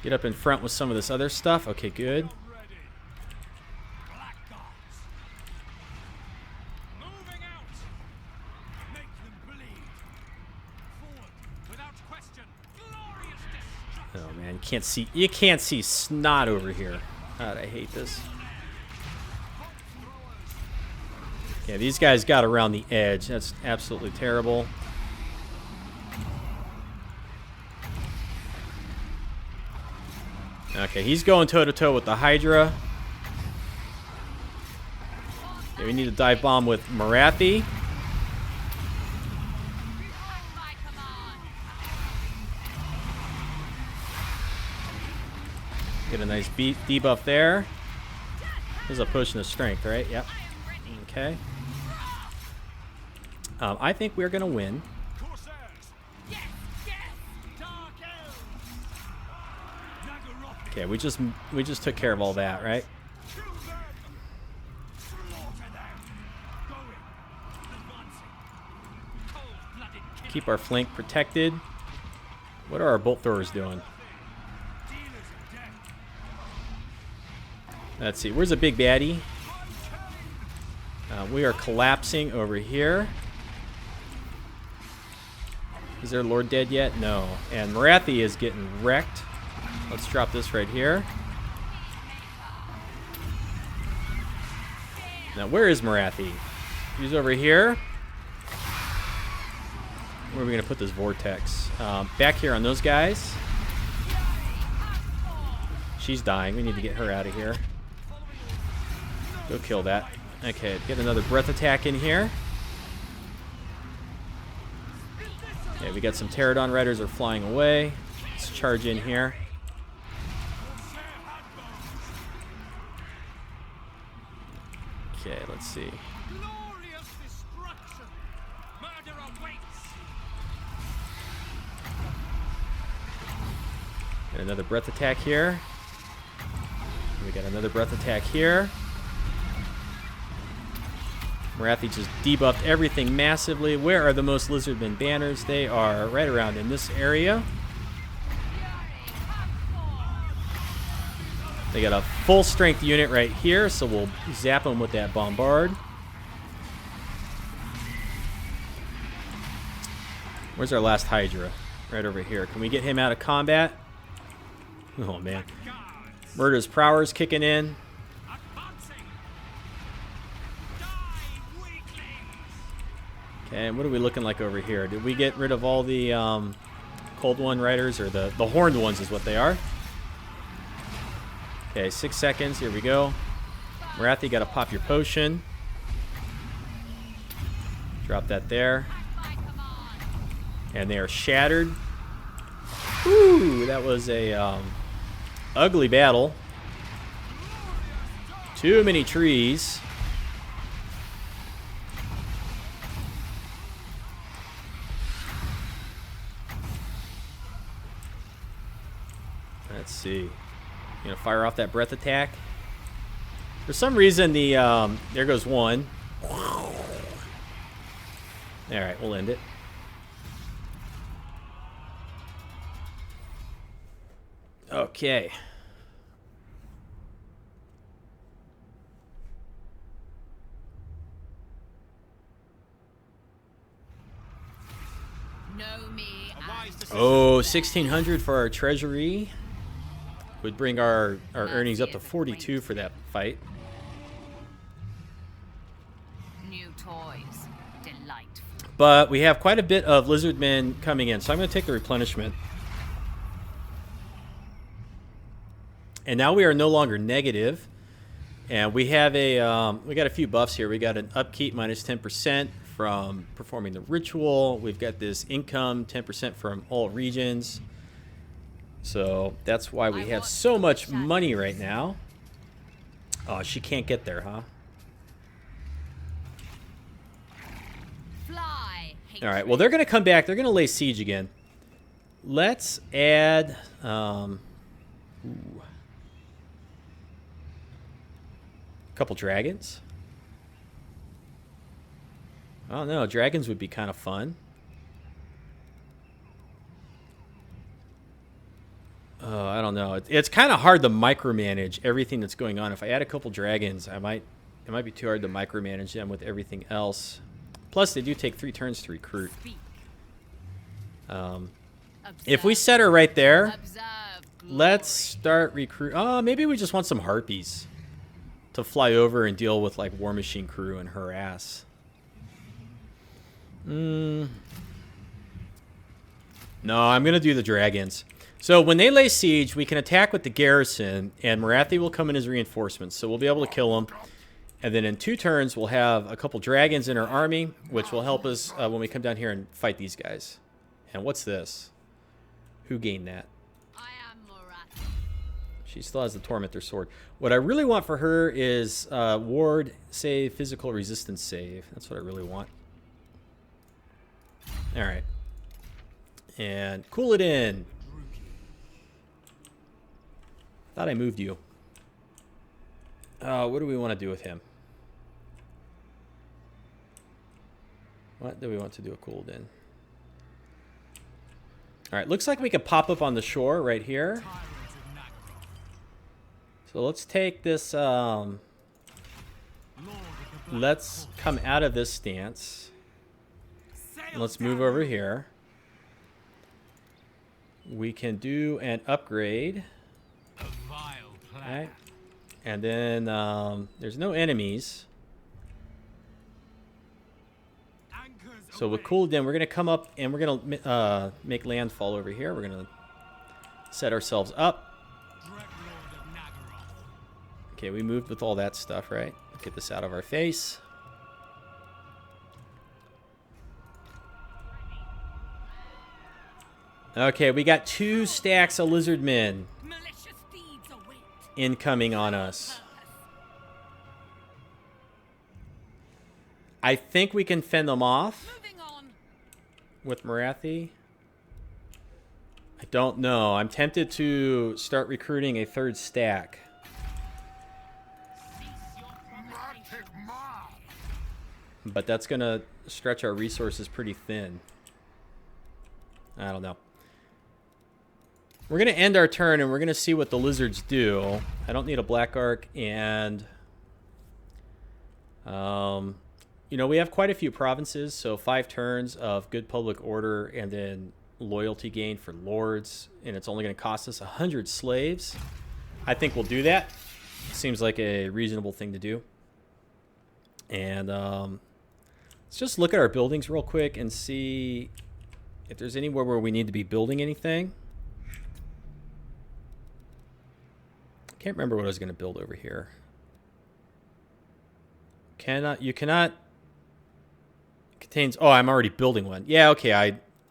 S1: get up in front with some of this other stuff. Okay, good. Oh man, you can't see snot over here. God, I hate this. Yeah, these guys got around the edge. That's absolutely terrible. Okay, he's going toe-to-toe with the Hydra. Okay, we need to dive bomb with Morathi. Get a nice debuff there. There's a push in the strength, right? Yep. Okay. I think we're gonna win. Okay, we just took care of all that, right? Keep our flank protected. What are our bolt throwers doing? Let's see. Where's the big baddie? We are collapsing over here. Is there Lord dead yet? No. And Morathi is getting wrecked. Let's drop this right here. Now, where is Morathi? He's over here. Where are we going to put this vortex? Back here on those guys. She's dying. We need to get her out of here. Go kill that. Okay, get another breath attack in here. Okay, we got some Pterodon Riders are flying away. Let's charge in here. Okay, let's see.
S2: Glorious destruction. Murder awaits.
S1: Got another breath attack here. We got another breath attack here. Morathi just debuffed everything massively. Where are the most Lizardmen banners? They are right around in this area. They got a full strength unit right here, so we'll zap them with that bombard. Where's our last Hydra? Right over here. Can we get him out of combat? Oh man. Murder's Prowler's kicking in. Okay, and what are we looking like over here? Did we get rid of all the Cold One Riders, or the Horned ones is what they are? Okay, 6 seconds. Here we go. Morathi, got to pop your potion. Drop that there. And they are shattered. Woo! That was a ugly battle. Too many trees. Let's see. Gonna fire off that breath attack. For some reason, the there goes one. All right, we'll end it. Okay.
S3: Know me as
S1: Oh, 1,600 for our treasury. Would bring our earnings up to 42 for that fight.
S3: new toys. Delightful.
S1: But we have quite a bit of Lizardmen coming in, so I'm going to take the replenishment. And now we are no longer negative. And we have we got a few buffs here. We got an upkeep minus 10% from performing the ritual. We've got this income 10% from all regions. So that's why we have so much money right now. Oh, she can't get there, huh?
S3: Fly.
S1: All right, well, they're going to come back. They're going to lay siege again. Let's add... a couple dragons. I don't know. Dragons would be kind of fun. I don't know. It's kind of hard to micromanage everything that's going on. If I add a couple dragons, it might be too hard to micromanage them with everything else. Plus, they do take 3 turns to recruit. If we set her right there, let's start recruit. Oh, maybe we just want some harpies to fly over and deal with like War Machine crew and harass. No, I'm gonna do the dragons. So when they lay siege, we can attack with the garrison, and Morathi will come in as reinforcements. So we'll be able to kill them. And then in 2 turns, we'll have a couple dragons in our army, which will help us when we come down here and fight these guys. And what's this? Who gained that?
S3: I am Morathi.
S1: She still has the Tormentor Sword. What I really want for her is ward save, physical resistance save. That's what I really want. All right. And cool it in. Thought I moved you. What do we want to do with him? What do we want to do a cooled in? All right, looks like we could pop up on the shore right here. So let's take this let's come out of this stance.
S2: Sail
S1: Let's move
S2: down.
S1: over here. We can do an upgrade.
S2: A vile plan.
S1: Right. And then there's no enemies.
S2: Anchors
S1: So with
S2: away.
S1: cool down, we're going to come up and we're going to make landfall over here. We're going to set ourselves up.
S2: Dreadlord of Nagaroth.
S1: Okay, we moved with all that stuff, right? Get this out of our face. Okay, we got 2 stacks of lizard men
S3: Malicious deeds await.
S1: incoming on us. I think we can fend them off
S3: Moving on.
S1: with Morathi. I don't know. I'm tempted to start recruiting a 3rd stack.
S4: Magic man!
S1: But that's going to stretch our resources pretty thin. I don't know. We're going to end our turn, and we're going to see what the lizards do. I don't need a black arc, and... you know, we have quite a few provinces, so 5 turns of good public order, and then loyalty gain for lords, and it's only going to cost us 100 slaves. I think we'll do that. Seems like a reasonable thing to do. And let's just look at our buildings real quick and see if there's anywhere where we need to be building anything. Can't remember what I was going to build over here. You cannot contains. Oh, I'm already building one. Yeah, okay.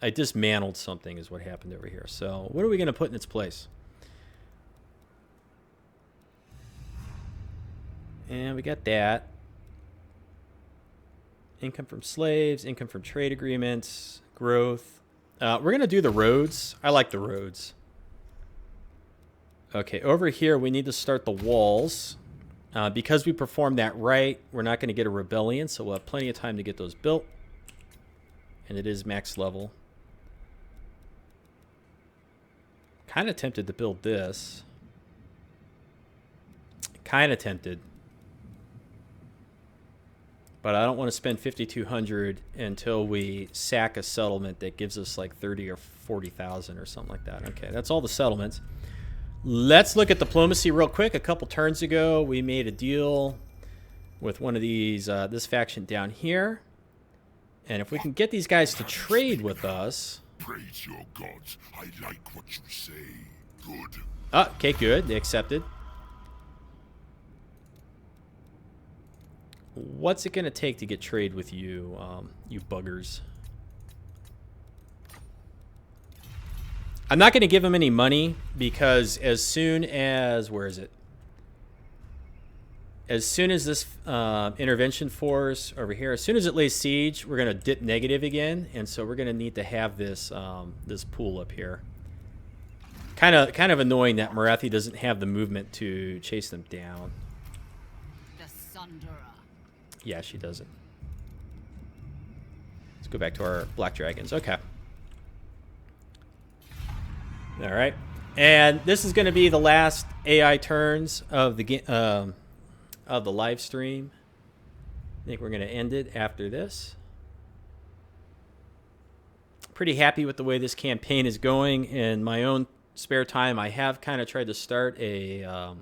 S1: I dismantled something is what happened over here. So what are we going to put in its place? And we got that. Income from slaves, income from trade agreements, growth. We're going to do the roads. I like the roads. Okay, over here we need to start the walls. Because we performed that right, we're not going to get a rebellion, so we'll have plenty of time to get those built. And it is max level. Kind of tempted to build this. Kind of tempted. But I don't want to spend 5,200 until we sack a settlement that gives us like 30 or 40,000 or something like that. Okay, that's all the settlements. Let's look at diplomacy real quick. A couple turns ago, we made a deal with one of these, this faction down here. And if we can get these guys to trade with us...
S4: Praise your gods. I like what you say. Good.
S1: Okay, good. They accepted. What's it going to take to get trade with you, you buggers? I'm not going to give them any money because as soon as... Where is it? As soon as this intervention force over here, as soon as it lays siege, we're going to dip negative again. And so we're going to need to have this this pool up here. Kind of annoying that Morathi doesn't have the movement to chase them down.
S3: The Sunderer.
S1: Yeah, she doesn't. Let's go back to our black dragons. Okay. All right. And this is going to be the last AI turns of the live stream. I think we're going to end it after this. Pretty happy with the way this campaign is going. In my own spare time, I have kind of tried to start a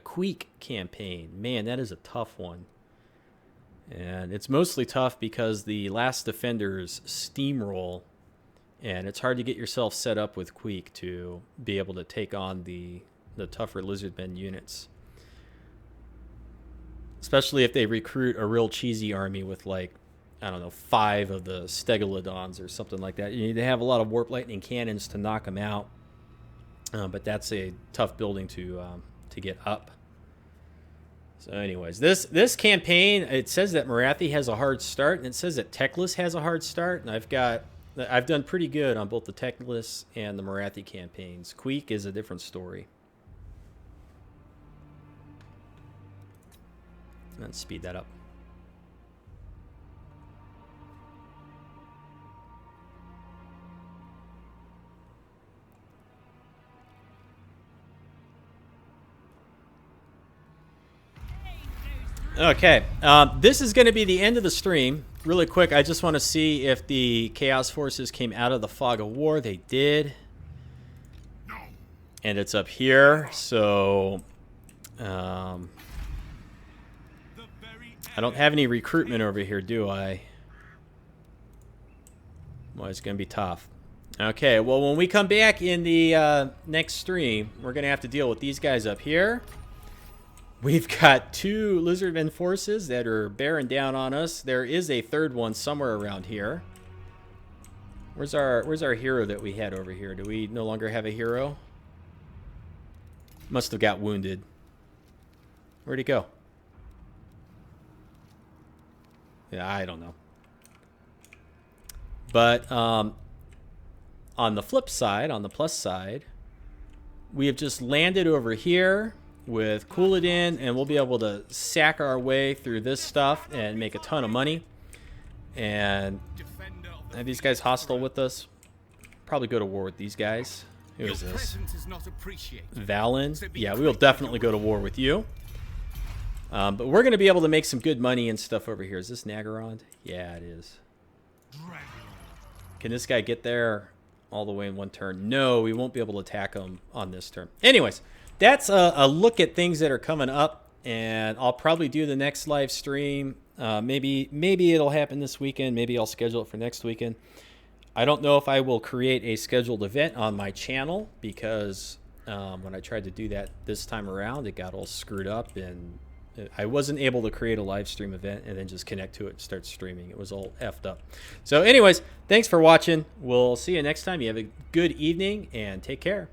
S1: Queek campaign. Man, that is a tough one. And it's mostly tough because the last defenders steamroll, and it's hard to get yourself set up with Queek to be able to take on the tougher lizardmen units. Especially if they recruit a real cheesy army with, like, I don't know, 5 of the Stegoladons or something like that. You need to have a lot of warp lightning cannons to knock them out. But that's a tough building to get up. So anyways, this campaign, it says that Morathi has a hard start, and it says that Teclis has a hard start, and I've done pretty good on both the Teclis and the Morathi campaigns. Queek is a different story. Let's speed that up. Okay, this is going to be the end of the stream. Really quick, I just want to see if the Chaos Forces came out of the Fog of War. They did. And it's up here, so... I don't have any recruitment over here, do I? Well, it's going to be tough. Okay, well, when we come back in the next stream, we're going to have to deal with these guys up here. We've got 2 Lizardmen forces that are bearing down on us. There is a third one somewhere around here. Where's our hero that we had over here? Do we no longer have a hero? Must have got wounded. Where'd he go? Yeah, I don't know. But on the flip side, on the plus side, we have just landed over here with Couladin, and we'll be able to sack our way through this stuff and make a ton of money. And are these guys hostile with us? Probably go to war with these guys. Who is this? Valen? Yeah, we will definitely go to war with you. But we're going to be able to make some good money and stuff over here. Is this Nagarond? Yeah, it is. Can this guy get there all the way in one turn? No, we won't be able to attack him on this turn. Anyways, that's a look at things that are coming up, and I'll probably do the next live stream. Maybe it'll happen this weekend. Maybe I'll schedule it for next weekend. I don't know if I will create a scheduled event on my channel because when I tried to do that this time around, it got all screwed up and I wasn't able to create a live stream event and then just connect to it and start streaming. It was all effed up. So anyways, thanks for watching. We'll see you next time. You have a good evening and take care.